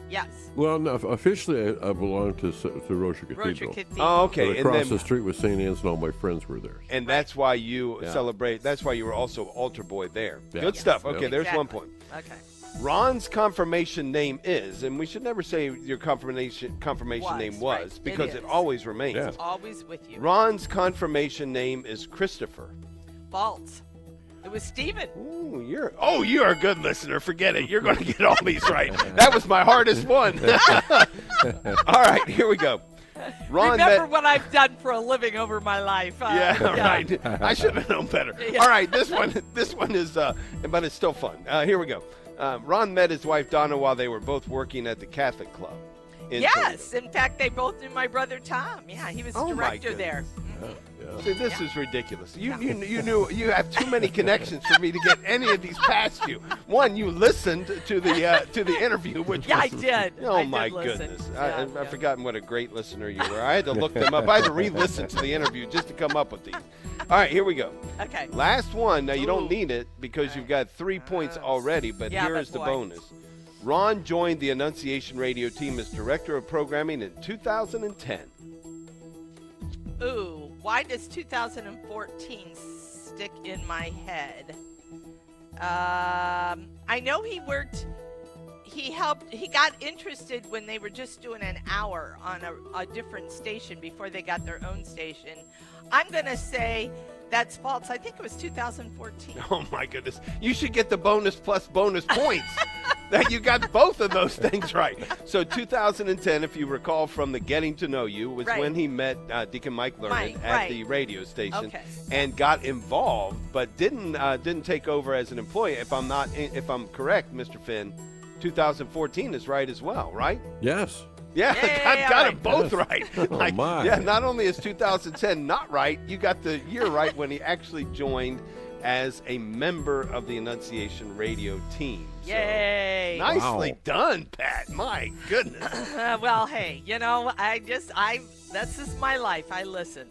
Yes. Well, no, officially, I belong to Rosary Cathedral. Oh, okay. But across the street was St. Anne's, and all my friends were there. And that's why you celebrate. That's why you were also altar boy there. Yeah. Good stuff. Okay, there's one point. Okay. Ron's confirmation name is, and we should never say your confirmation name was, right. because it always remains. Yeah. It's always with you. Ron's confirmation name is Christopher. False. It was Stephen. Ooh, you're a good listener. Forget it. You're going to get all these right. That was my hardest one. All right, here we go. Ron Remember what I've done for a living over my life. Right. I should have known better. Yeah. All right, this one is, but it's still fun. Here we go. Ron met his wife Donna while they were both working at the Catholic Club. Yes, in fact, they both knew my brother Tom. Yeah, he was director there. See, this is ridiculous. You knew you have too many connections for me to get any of these past you. One, you listened to the interview, which I did. Oh I my did listen. goodness, I've forgotten what a great listener you were. I had to look them up. I had to re-listen to the interview just to come up with these. All right, here we go. Okay. Last one. Now you don't need it because you've got 3 points already, but here is the bonus. Ron joined the Annunciation Radio team as director of programming in 2010. Ooh, why does 2014 stick in my head? I know he got interested when they were just doing an hour on a different station before they got their own station. I'm going to say that's false. I think it was 2014. Oh, my goodness. You should get the bonus plus bonus points. That you got both of those things right. So 2010, if you recall from the Getting to Know You, was when he met Deacon Mike Learned at the radio station and got involved, but didn't take over as an employee. If I'm correct, Mr. Finn, 2014 is right as well, right? Yes. Yeah, got them both right. Oh, my. Yeah, not only is 2010 not right, you got the year right when he actually joined as a member of the Annunciation Radio team. So, yay! Nicely done, Pat. My goodness. Well, hey, that's just my life. I listen.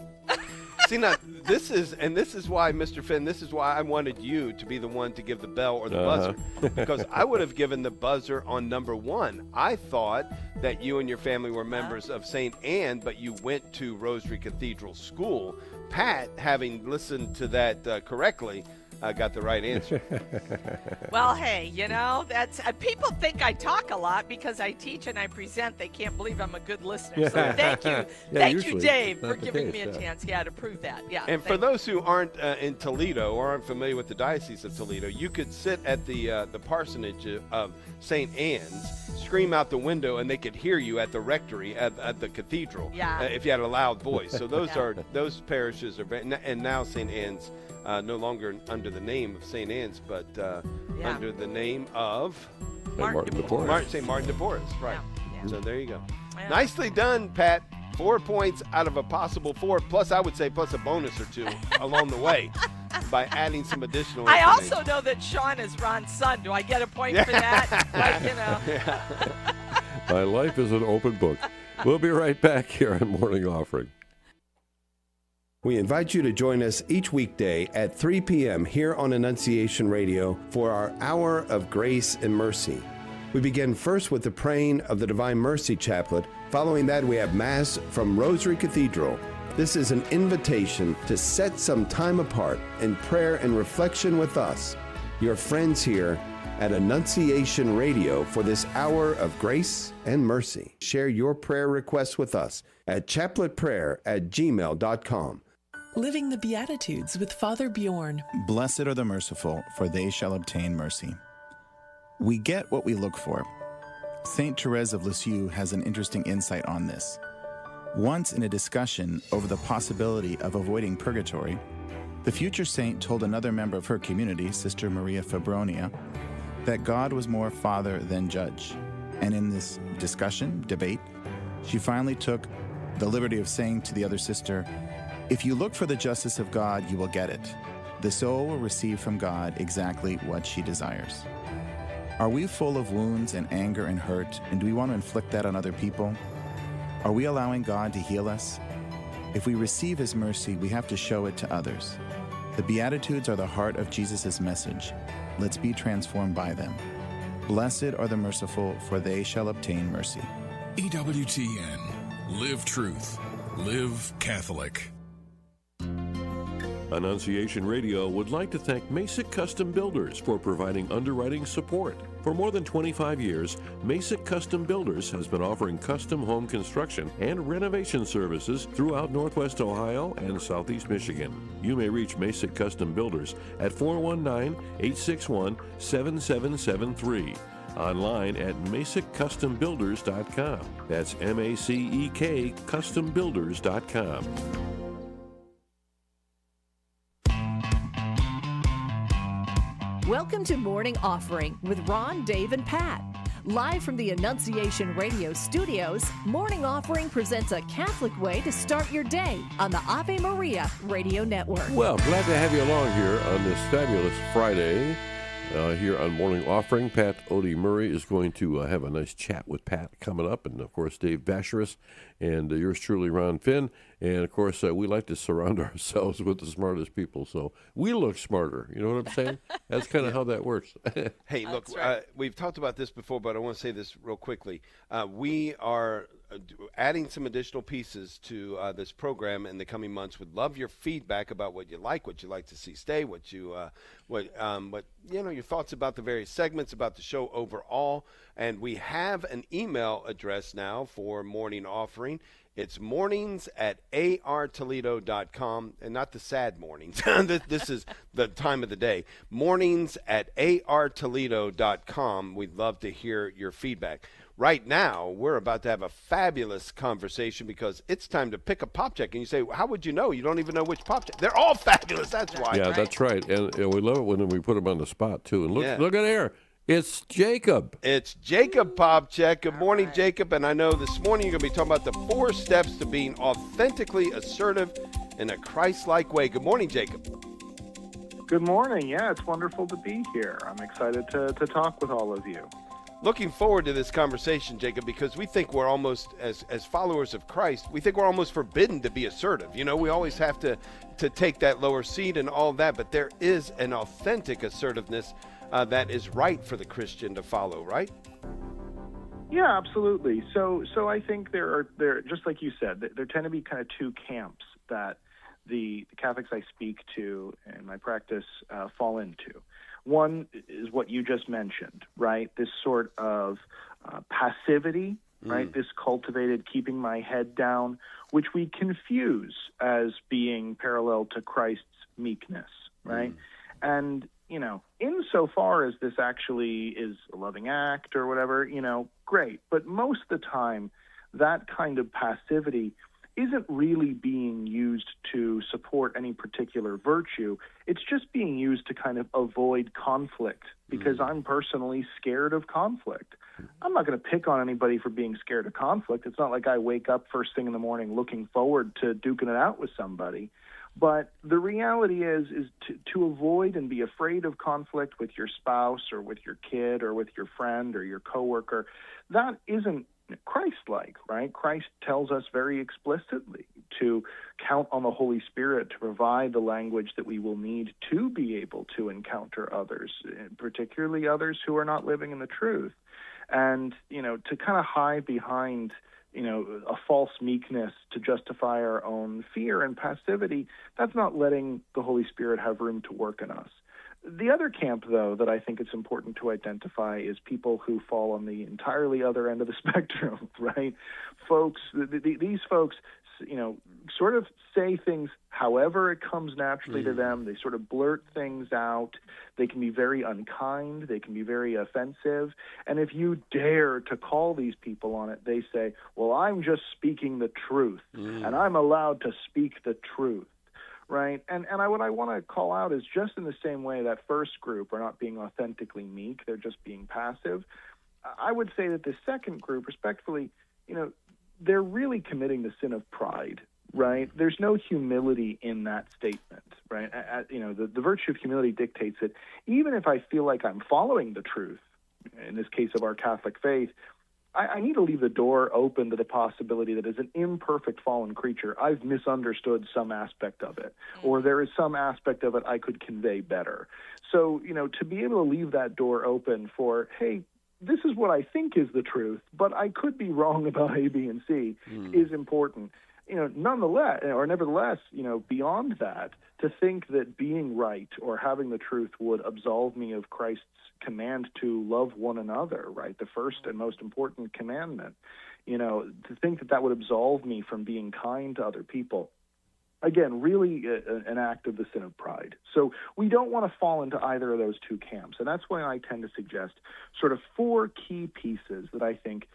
See, now, this is why, Mr. Finn, this is why I wanted you to be the one to give the bell or the buzzer. Because I would have given the buzzer on number 1. I thought that you and your family were members of St. Anne, but you went to Rosary Cathedral School. Pat, having listened to that correctly, got the right answer. Well, hey, that's people think I talk a lot because I teach and I present. They can't believe I'm a good listener. So thank you, Dave, for giving me a chance, to prove that. Yeah. And for those who aren't in Toledo or aren't familiar with the Diocese of Toledo, you could sit at the parsonage of St. Anne's, scream out the window, and they could hear you at the rectory at the cathedral. Yeah. If you had a loud voice. So those parishes are and now St. Anne's. No longer under the name of St. Anne's, but under the name of Martin de Porres. St. Martin de Porres, right. Yeah. So there you go. Yeah. Nicely done, Pat. 4 points out of a possible 4, plus I would say plus a bonus or 2 along the way. by adding some additional I information. also know that Sean is Ron's son. Do I get a point for that? Like, you know. My life is an open book. We'll be right back here on Morning Offering. We invite you to join us each weekday at 3 p.m. here on Annunciation Radio for our Hour of Grace and Mercy. We begin first with the praying of the Divine Mercy Chaplet. Following that, we have Mass from Rosary Cathedral. This is an invitation to set some time apart in prayer and reflection with us, your friends here at Annunciation Radio, for this hour of grace and mercy. Share your prayer requests with us at chapletprayer@gmail.com. Living the Beatitudes with Father Bjorn. Blessed are the merciful, for they shall obtain mercy. We get what we look for. Saint Therese of Lisieux has an interesting insight on this. Once in a discussion over the possibility of avoiding purgatory, the future saint told another member of her community, Sister Maria Fabronia, that God was more father than judge. And in this debate, she finally took the liberty of saying to the other sister, "If you look for the justice of God, you will get it. The soul will receive from God exactly what she desires." Are we full of wounds and anger and hurt, and do we want to inflict that on other people? Are we allowing God to heal us? If we receive His mercy, we have to show it to others. The Beatitudes are the heart of Jesus' message. Let's be transformed by them. Blessed are the merciful, for they shall obtain mercy. EWTN. Live truth. Live Catholic. Annunciation Radio would like to thank Masick Custom Builders for providing underwriting support. For more than 25 years, Masick Custom Builders has been offering custom home construction and renovation services throughout Northwest Ohio and Southeast Michigan. You may reach Masick Custom Builders at 419-861-7773. Online at MasickCustomBuilders.com. That's MACEK CustomBuilders.com. Welcome to Morning Offering with Ron, Dave, and Pat. Live from the Annunciation Radio studios, Morning Offering presents a Catholic way to start your day on the Ave Maria Radio Network. Well, glad to have you along here on this fabulous Friday. Here on Morning Offering, Pat Odie Murray is going to have a nice chat with Pat coming up, and of course Dave Vacherus, and yours truly, Ron Finn. And of course, we like to surround ourselves with the smartest people, so we look smarter. You know what I'm saying? That's kind of how that works. Hey, look, we've talked about this before, but I want to say this real quickly. We are adding some additional pieces to this program in the coming months. Would love your feedback about what you like to see stay, what your thoughts about the various segments, about the show overall. And we have an email address now for Morning Offering. It's mornings@artoledo.com, and not the sad mornings. This is the time of the day. Mornings@artoledo.com. We'd love to hear your feedback. Right now, we're about to have a fabulous conversation because it's time to pick a pop check. And you say, how would you know? You don't even know which pop check. They're all fabulous. That's why. Yeah, that's right. And we love it when we put them on the spot, too. And look at there. It's Jacob. It's Jacob Popcheck. Good morning, Jacob. And I know this morning you're going to be talking about the 4 steps to being authentically assertive in a Christ-like way. Good morning, Jacob. Good morning. Yeah, it's wonderful to be here. I'm excited to talk with all of you. Looking forward to this conversation, Jacob, because we think we're almost, as followers of Christ, we think we're almost forbidden to be assertive. You know, we always have to take that lower seat and all that, but there is an authentic assertiveness that is right for the Christian to follow, right? Yeah, absolutely. So I think there just like you said, there tend to be kind of 2 camps that the Catholics I speak to in my practice fall into. One is what you just mentioned, right? This sort of passivity, right? This cultivated keeping my head down, which we confuse as being parallel to Christ's meekness, right? And, you know, insofar as this actually is a loving act or whatever, you know, great. But most of the time, that kind of passivity isn't really being used to support any particular virtue. It's just being used to kind of avoid conflict because I'm personally scared of conflict. I'm not going to pick on anybody for being scared of conflict. It's not like I wake up first thing in the morning looking forward to duking it out with somebody. But the reality is to avoid and be afraid of conflict with your spouse or with your kid or with your friend or your coworker, that isn't Christ-like, right? Christ tells us very explicitly to count on the Holy Spirit to provide the language that we will need to be able to encounter others, particularly others who are not living in the truth. And, to kind of hide behind, a false meekness to justify our own fear and passivity, that's not letting the Holy Spirit have room to work in us. The other camp, though, that I think it's important to identify is people who fall on the entirely other end of the spectrum, right? Folks, these folks, sort of say things however it comes naturally to them. They sort of blurt things out. They can be very unkind. They can be very offensive. And if you dare to call these people on it, they say, well, I'm just speaking the truth, and I'm allowed to speak the truth. Right, and what I want to call out is just in the same way that first group are not being authentically meek, they're just being passive. I would say that the second group, respectfully, they're really committing the sin of pride. Right, there's no humility in that statement. Right, the virtue of humility dictates that even if I feel like I'm following the truth, in this case of our Catholic faith, I need to leave the door open to the possibility that as an imperfect fallen creature, I've misunderstood some aspect of it, or there is some aspect of it I could convey better. So, to be able to leave that door open for, hey, this is what I think is the truth, but I could be wrong about A, B, and C is important. Nevertheless, beyond that, to think that being right or having the truth would absolve me of Christ's command to love one another, right? The first and most important commandment, to think that would absolve me from being kind to other people. Again, really an act of the sin of pride. So we don't want to fall into either of those two camps. And that's why I tend to suggest sort of 4 key pieces that I think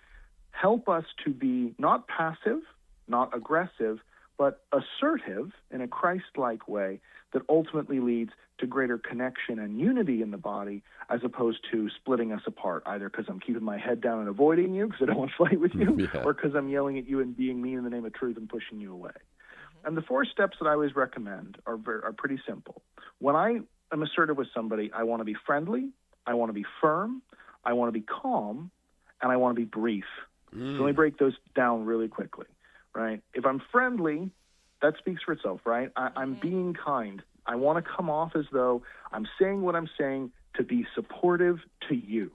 help us to be not passive, not aggressive, but assertive in a Christ-like way that ultimately leads to greater connection and unity in the body as opposed to splitting us apart, either because I'm keeping my head down and avoiding you because I don't want to fight with you, or because I'm yelling at you and being mean in the name of truth and pushing you away. And the 4 steps that I always recommend are pretty simple. When I am assertive with somebody, I want to be friendly, I want to be firm, I want to be calm, and I want to be brief. So let me break those down really quickly. Right? If I'm friendly, that speaks for itself, right? I'm being kind. I want to come off as though I'm saying what I'm saying to be supportive to you,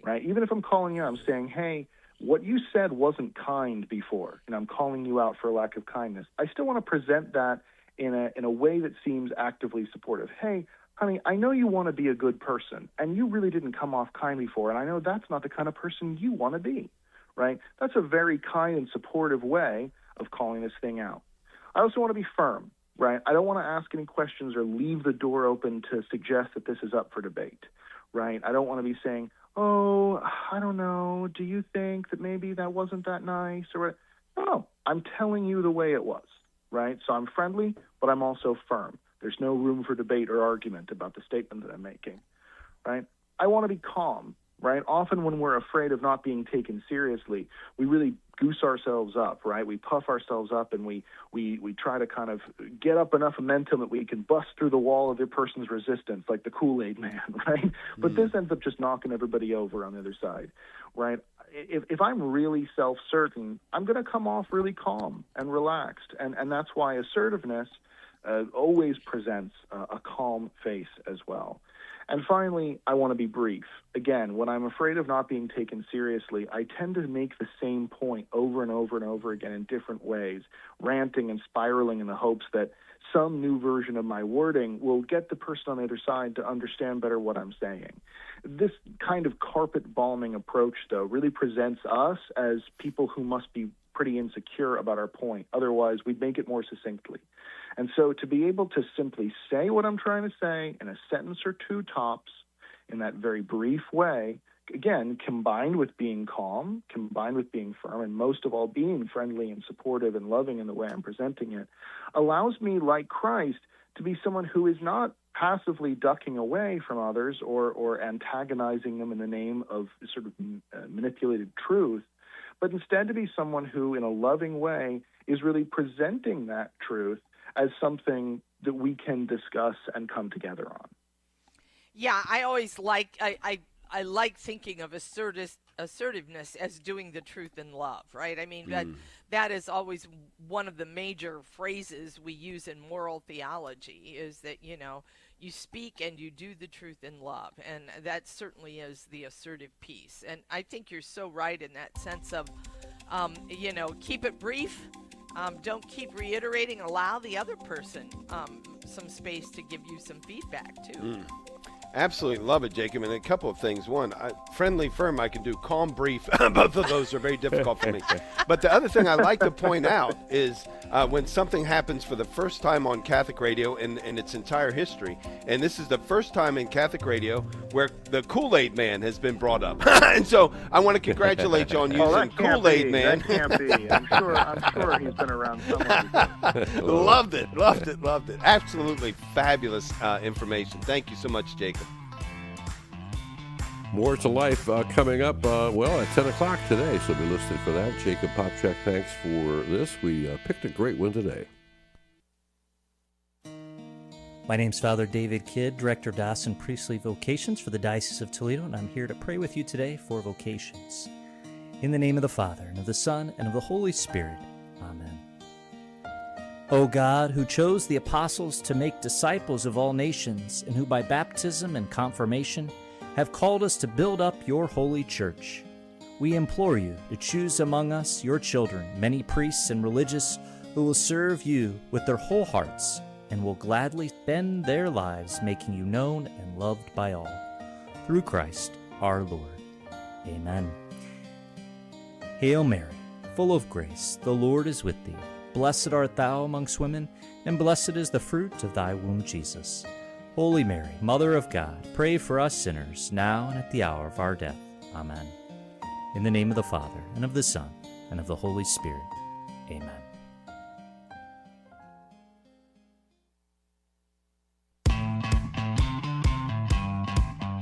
right? Even if I'm calling you, I'm saying, hey, what you said wasn't kind before, and I'm calling you out for a lack of kindness. I still want to present that in a way that seems actively supportive. Hey, honey, I know you want to be a good person, and you really didn't come off kind before, and I know that's not the kind of person you want to be, right? That's a very kind and supportive way of calling this thing out. I also want to be firm, right? I don't want to ask any questions or leave the door open to suggest that this is up for debate, right? I don't want to be saying, oh, I don't know, do you think that maybe that wasn't that nice? Or no, I'm telling you the way it was, right? So I'm friendly, but I'm also firm. There's no room for debate or argument about the statement that I'm making, right? I want to be calm, right? Often when we're afraid of not being taken seriously, we really goose ourselves up, right? We puff ourselves up and we try to kind of get up enough momentum that we can bust through the wall of the person's resistance, like the Kool-Aid man, right? But this ends up just knocking everybody over on the other side, right? If I'm really self-certain, I'm going to come off really calm and relaxed. And that's why assertiveness always presents a calm face as well. And finally, I want to be brief. Again, when I'm afraid of not being taken seriously, I tend to make the same point over and over and over again in different ways, ranting and spiraling in the hopes that some new version of my wording will get the person on the other side to understand better what I'm saying. This kind of carpet bombing approach, though, really presents us as people who must be pretty insecure about our point. Otherwise, we'd make it more succinctly. And so to be able to simply say what I'm trying to say in a sentence or two tops in that very brief way, again, combined with being calm, combined with being firm, and most of all being friendly and supportive and loving in the way I'm presenting it, allows me, like Christ, to be someone who is not passively ducking away from others or antagonizing them in the name of sort of manipulated truth, but instead to be someone who, in a loving way, is really presenting that truth as something that we can discuss and come together on. Yeah, I always like I like thinking of assertiveness as doing the truth in love, right? I mean, that is always one of the major phrases we use in moral theology, is that, you know, you speak and you do the truth in love, and that certainly is the assertive piece. And I think you're so right in that sense of, you know, keep it brief. Don't keep reiterating. Allow the other person some space to give you some feedback, too. Absolutely love it, Jacob. And a couple of things. One, friendly, firm, I can do. Calm, brief. Both of those are very difficult for me. But the other thing I like to point out is when something happens for the first time on Catholic radio in its entire history, and this is the first time in Catholic radio where the Kool-Aid Man has been brought up. And so I want to congratulate you on using Kool-Aid Man. That can't be. I'm sure he's been around somewhere. Loved it. Absolutely fabulous information. Thank you so much, Jacob. More to Life coming up, at 10 o'clock today, so be listening for that. Jacob Popchak, thanks for this. We picked a great one today. My name's Father David Kidd, Director of Dawson Priestly Vocations for the Diocese of Toledo, and I'm here to pray with you today for vocations. In the name of the Father, and of the Son, and of the Holy Spirit. Amen. O God, who chose the apostles to make disciples of all nations, and who by baptism and confirmation have called us to build up your holy church, we implore you to choose among us, your children, many priests and religious who will serve you with their whole hearts and will gladly spend their lives making you known and loved by all. Through Christ our Lord. Amen. Hail Mary, full of grace, the Lord is with thee. Blessed art thou amongst women, and blessed is the fruit of thy womb, Jesus. Holy Mary, Mother of God, pray for us sinners, now and at the hour of our death. Amen. In the name of the Father, and of the Son, and of the Holy Spirit. Amen.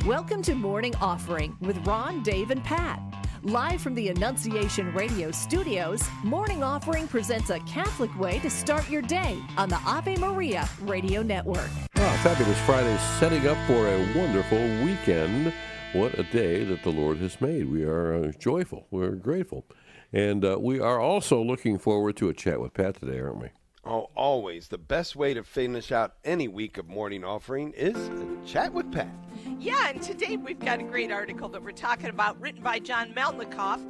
Welcome to Morning Offering with Ron, Dave, and Pat. Live from the Annunciation Radio studios, Morning Offering presents a Catholic way to start your day on the Ave Maria Radio Network. Fabulous Friday, setting up for a wonderful weekend. What a day that the Lord has made. We are joyful. We're grateful. And we are also looking forward to a chat with Pat today, aren't we? Oh, always. The best way to finish out any week of Morning Offering is a chat with Pat. Yeah, and today we've got a great article that we're talking about, written by John Melnikoff.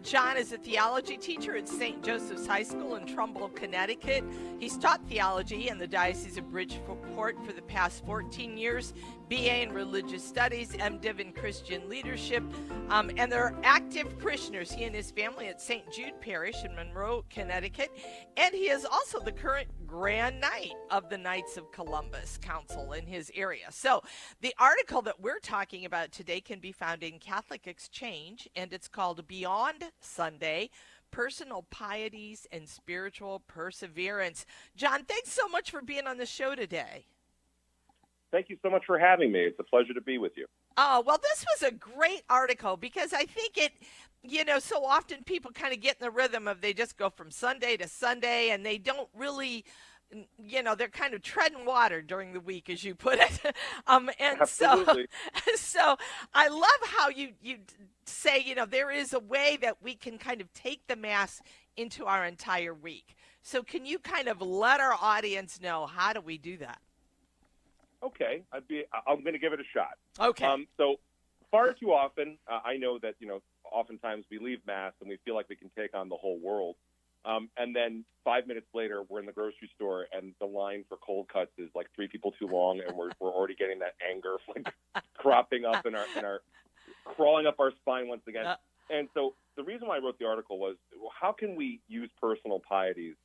John is a theology teacher at St. Joseph's High School in Trumbull, Connecticut. He's taught theology in the Diocese of Bridgeport for the past 14 years, BA in Religious Studies, MDiv in Christian Leadership, and they're active parishioners, he and his family, at St. Jude Parish in Monroe, Connecticut, and he is also the current Grand Knight of the Knights of Columbus Council in his area. So the article that we're talking about today can be found in Catholic Exchange, and it's called Beyond Sunday, Personal Pieties and Spiritual Perseverance. John, thanks so much for being on the show today. Thank you so much for having me. It's a pleasure to be with you. Oh, well, this was a great article because I think it, you know, so often people kind of get in the rhythm of they just go from Sunday to Sunday and they don't really, you know, they're kind of treading water during the week, as you put it. And Absolutely. so I love how you say, you know, there is a way that we can kind of take the Mass into our entire week. So can you kind of let our audience know, how do we do that? Okay, I'm going to give it a shot. Okay. So far too often, I know that, you know, oftentimes we leave Mass and we feel like we can take on the whole world. And then 5 minutes later, we're in the grocery store and the line for cold cuts is like 3 people too long, and we're already getting that anger like cropping up in our crawling up our spine once again. And so the reason why I wrote the article was, how can we use personal pieties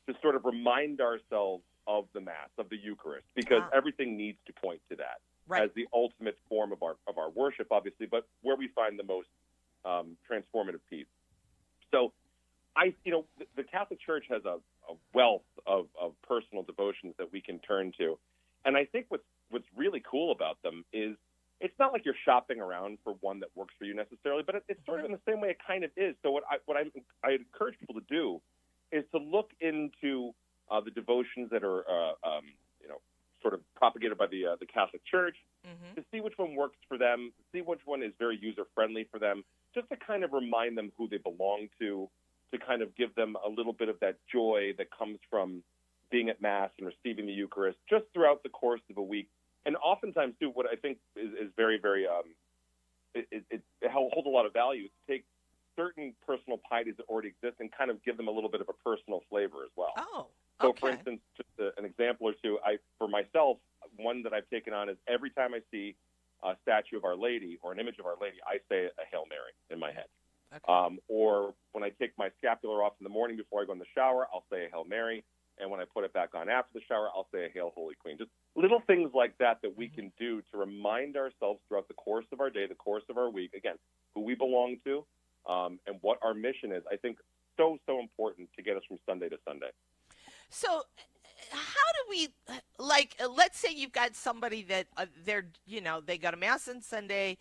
to sort of remind ourselves of the Mass, of the Eucharist, because everything needs to point to that as the ultimate form of our worship, obviously, but where we find the most transformative peace. So the Catholic Church has a wealth of personal devotions that we can turn to. And I think what's really cool about them is it's not like you're shopping around for one that works for you necessarily, but it's sort of in the same way it kind of is. So what I encourage people to do is to look into the devotions that are propagated by the Catholic Church, to see which one works for them, see which one is very user-friendly for them, just to kind of remind them who they belong to kind of give them a little bit of that joy that comes from being at Mass and receiving the Eucharist just throughout the course of a week. And oftentimes, too, what I think is very, very, it holds a lot of value is to take certain personal pieties that already exist and kind of give them a little bit of a personal flavor as well. Oh, So, for instance, just an example or two, for myself, one that I've taken on is every time I see a statue of Our Lady or an image of Our Lady, I say a Hail Mary in my head. Or when I take my scapular off in the morning before I go in the shower, I'll say a Hail Mary. And when I put it back on after the shower, I'll say a Hail Holy Queen. Just little things like that we can do to remind ourselves throughout the course of our day, the course of our week, again, who we belong to and what our mission is. I think so important to get us from Sunday to Sunday. So how do we, let's say you've got somebody that they go to Mass on Sunday,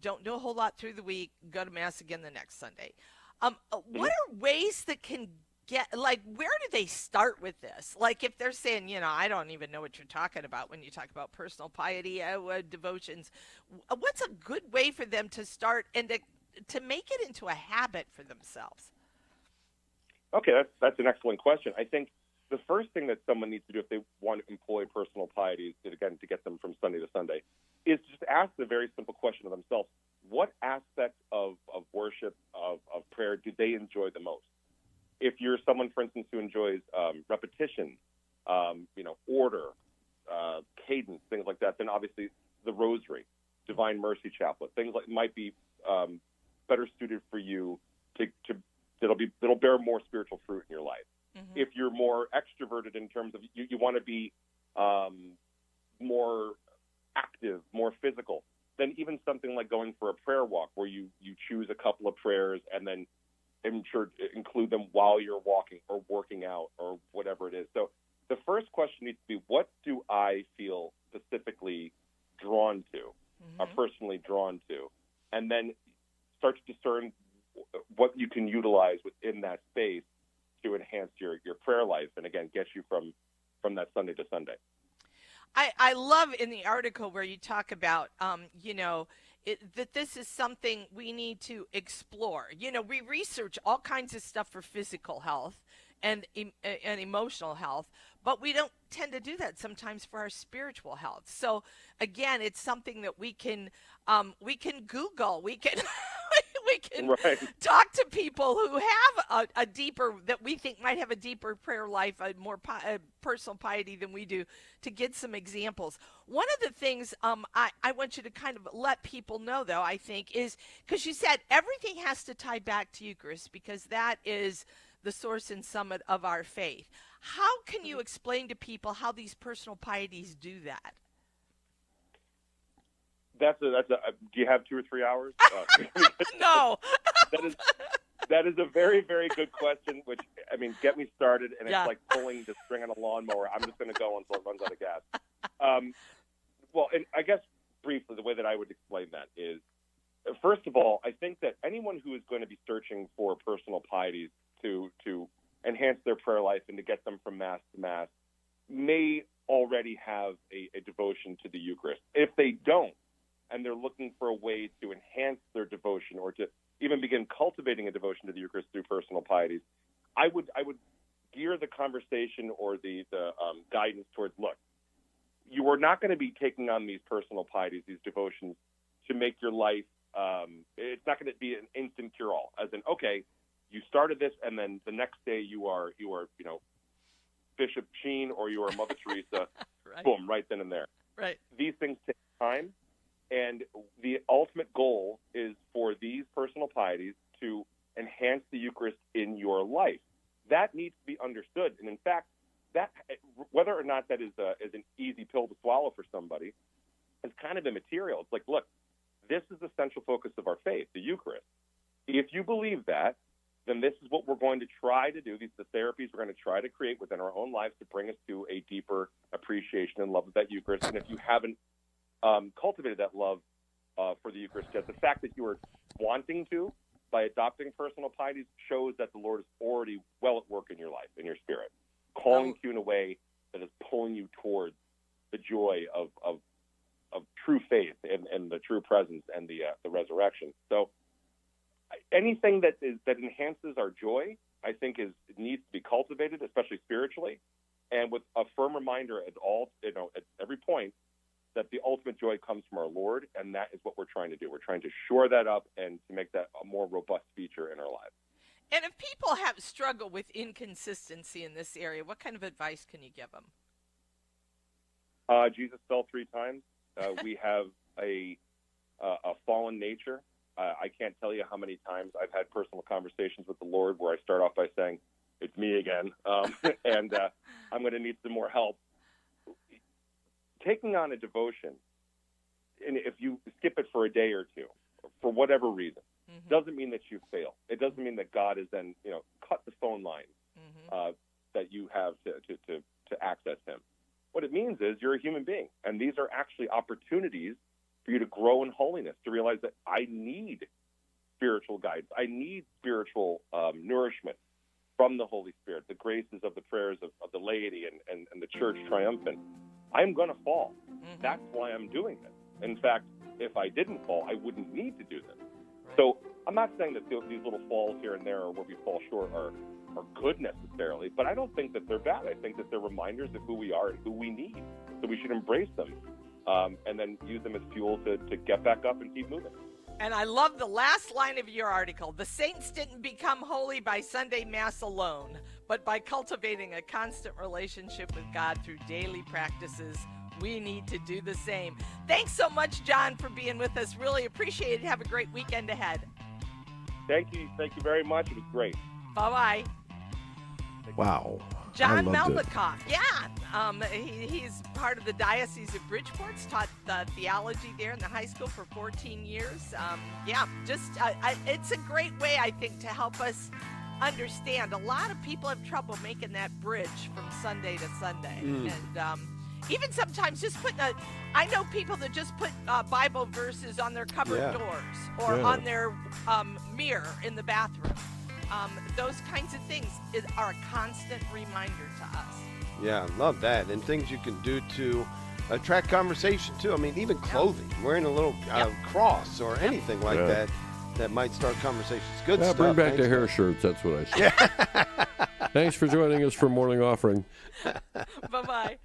don't do a whole lot through the week, go to Mass again the next Sunday. What are ways that can where do they start with this? Like if they're saying, I don't even know what you're talking about when you talk about personal piety, devotions, what's a good way for them to start and to make it into a habit for themselves? Okay, that's an excellent question. I think the first thing that someone needs to do if they want to employ personal piety, again, to get them from Sunday to Sunday, is just ask the very simple question of themselves: what aspect of worship, of prayer, do they enjoy the most? If you're someone, for instance, who enjoys repetition, order, cadence, things like that, then obviously the Rosary, Divine Mercy Chaplet, things like might be better suited for you that'll bear more spiritual fruit in your life. If you're more extroverted in terms of you want to be more active, more physical, then even something like going for a prayer walk where you choose a couple of prayers and then include them while you're walking or working out or whatever it is. So the first question needs to be, what do I feel specifically drawn to, or personally drawn to? And then start to discern what you can utilize within that space to enhance your prayer life and, again, get you from that Sunday to Sunday. I love in the article where you talk about, that this is something we need to explore. We research all kinds of stuff for physical health and emotional health, but we don't tend to do that sometimes for our spiritual health. So again, it's something that we can Google, we can talk to people who have a deeper, that we think might have a deeper prayer life, a more personal piety than we do, to get some examples. One of the things I want you to kind of let people know, though, I think, is because you said everything has to tie back to Eucharist because that is the source and summit of our faith. How can you explain to people how these personal pieties do that? Do you have 2 or 3 hours? No. That is a very, very good question, which, get me started, and it's like pulling the string on a lawnmower. I'm just going to go until it runs out of gas. And I guess briefly, the way that I would explain that is, first of all, I think that anyone who is going to be searching for personal pieties to enhance their prayer life and to get them from Mass to Mass may already have a devotion to the Eucharist. If they don't, and they're looking for a way to enhance their devotion or to even begin cultivating a devotion to the Eucharist through personal pieties, I would gear the conversation or the guidance towards, look, you are not going to be taking on these personal pieties, these devotions, to make your life, it's not going to be an instant cure-all, as in, okay, you started this, and then the next day you are Bishop Sheen or you are Mother Teresa, right. Boom, right then and there. Right. These things take time, and the ultimate goal is for these personal pieties to enhance the Eucharist in your life. That needs to be understood, and in fact, that whether or not that is an easy pill to swallow for somebody is kind of immaterial. It's like, look, this is the central focus of our faith, the Eucharist. If you believe that, then this is what we're going to try to do. These are the therapies we're going to try to create within our own lives to bring us to a deeper appreciation and love of that Eucharist. And if you haven't cultivated that love for the Eucharist yet, the fact that you are wanting to by adopting personal pieties shows that the Lord is already well at work in your life, in your spirit, calling to you in a way that is pulling you towards the joy and the resurrection. So anything that enhances our joy, I think needs to be cultivated, especially spiritually, and with a firm reminder at every point that the ultimate joy comes from our Lord, and that is what we're trying to do. We're trying to shore that up and to make that a more robust feature in our lives. And if people have struggled with inconsistency in this area, what kind of advice can you give them? Jesus fell 3 times. We have a fallen nature. I can't tell you how many times I've had personal conversations with the Lord where I start off by saying, "It's me again," and I'm going to need some more help. Taking on a devotion, and if you skip it for a day or two, for whatever reason, doesn't mean that you fail. It doesn't mean that God has then, cut the phone line that you have to access Him. What it means is you're a human being, and these are actually opportunities for you to grow in holiness, to realize that I need spiritual guidance. I need spiritual nourishment from the Holy Spirit, the graces of the prayers of the laity and the church triumphant. I'm going to fall. That's why I'm doing this. In fact, if I didn't fall, I wouldn't need to do this. So I'm not saying that these little falls here and there or where we fall short are good necessarily, but I don't think that they're bad. I think that they're reminders of who we are and who we need. So we should embrace them and then use them as fuel to get back up and keep moving. And I love the last line of your article. The saints didn't become holy by Sunday Mass alone, but by cultivating a constant relationship with God through daily practices. We need to do the same. Thanks so much, John, for being with us. Really appreciate it. Have a great weekend ahead. Thank you. Thank you very much. It was great. Bye-bye. Wow. John Melnicoff, he's part of the Diocese of Bridgeport's taught theology there in the high school for 14 years. It's a great way, I think, to help us understand. A lot of people have trouble making that bridge from Sunday to Sunday. And even sometimes just I know people that just put Bible verses on their cupboard doors or on their mirror in the bathroom. Those kinds of things are a constant reminder to us. Yeah, love that. And things you can do to attract conversation, too. I mean, even clothing, wearing a little cross or anything like that might start conversations. Good stuff. Bring back the hair shirts. That's what I say. Thanks for joining us for Morning Offering. Bye-bye.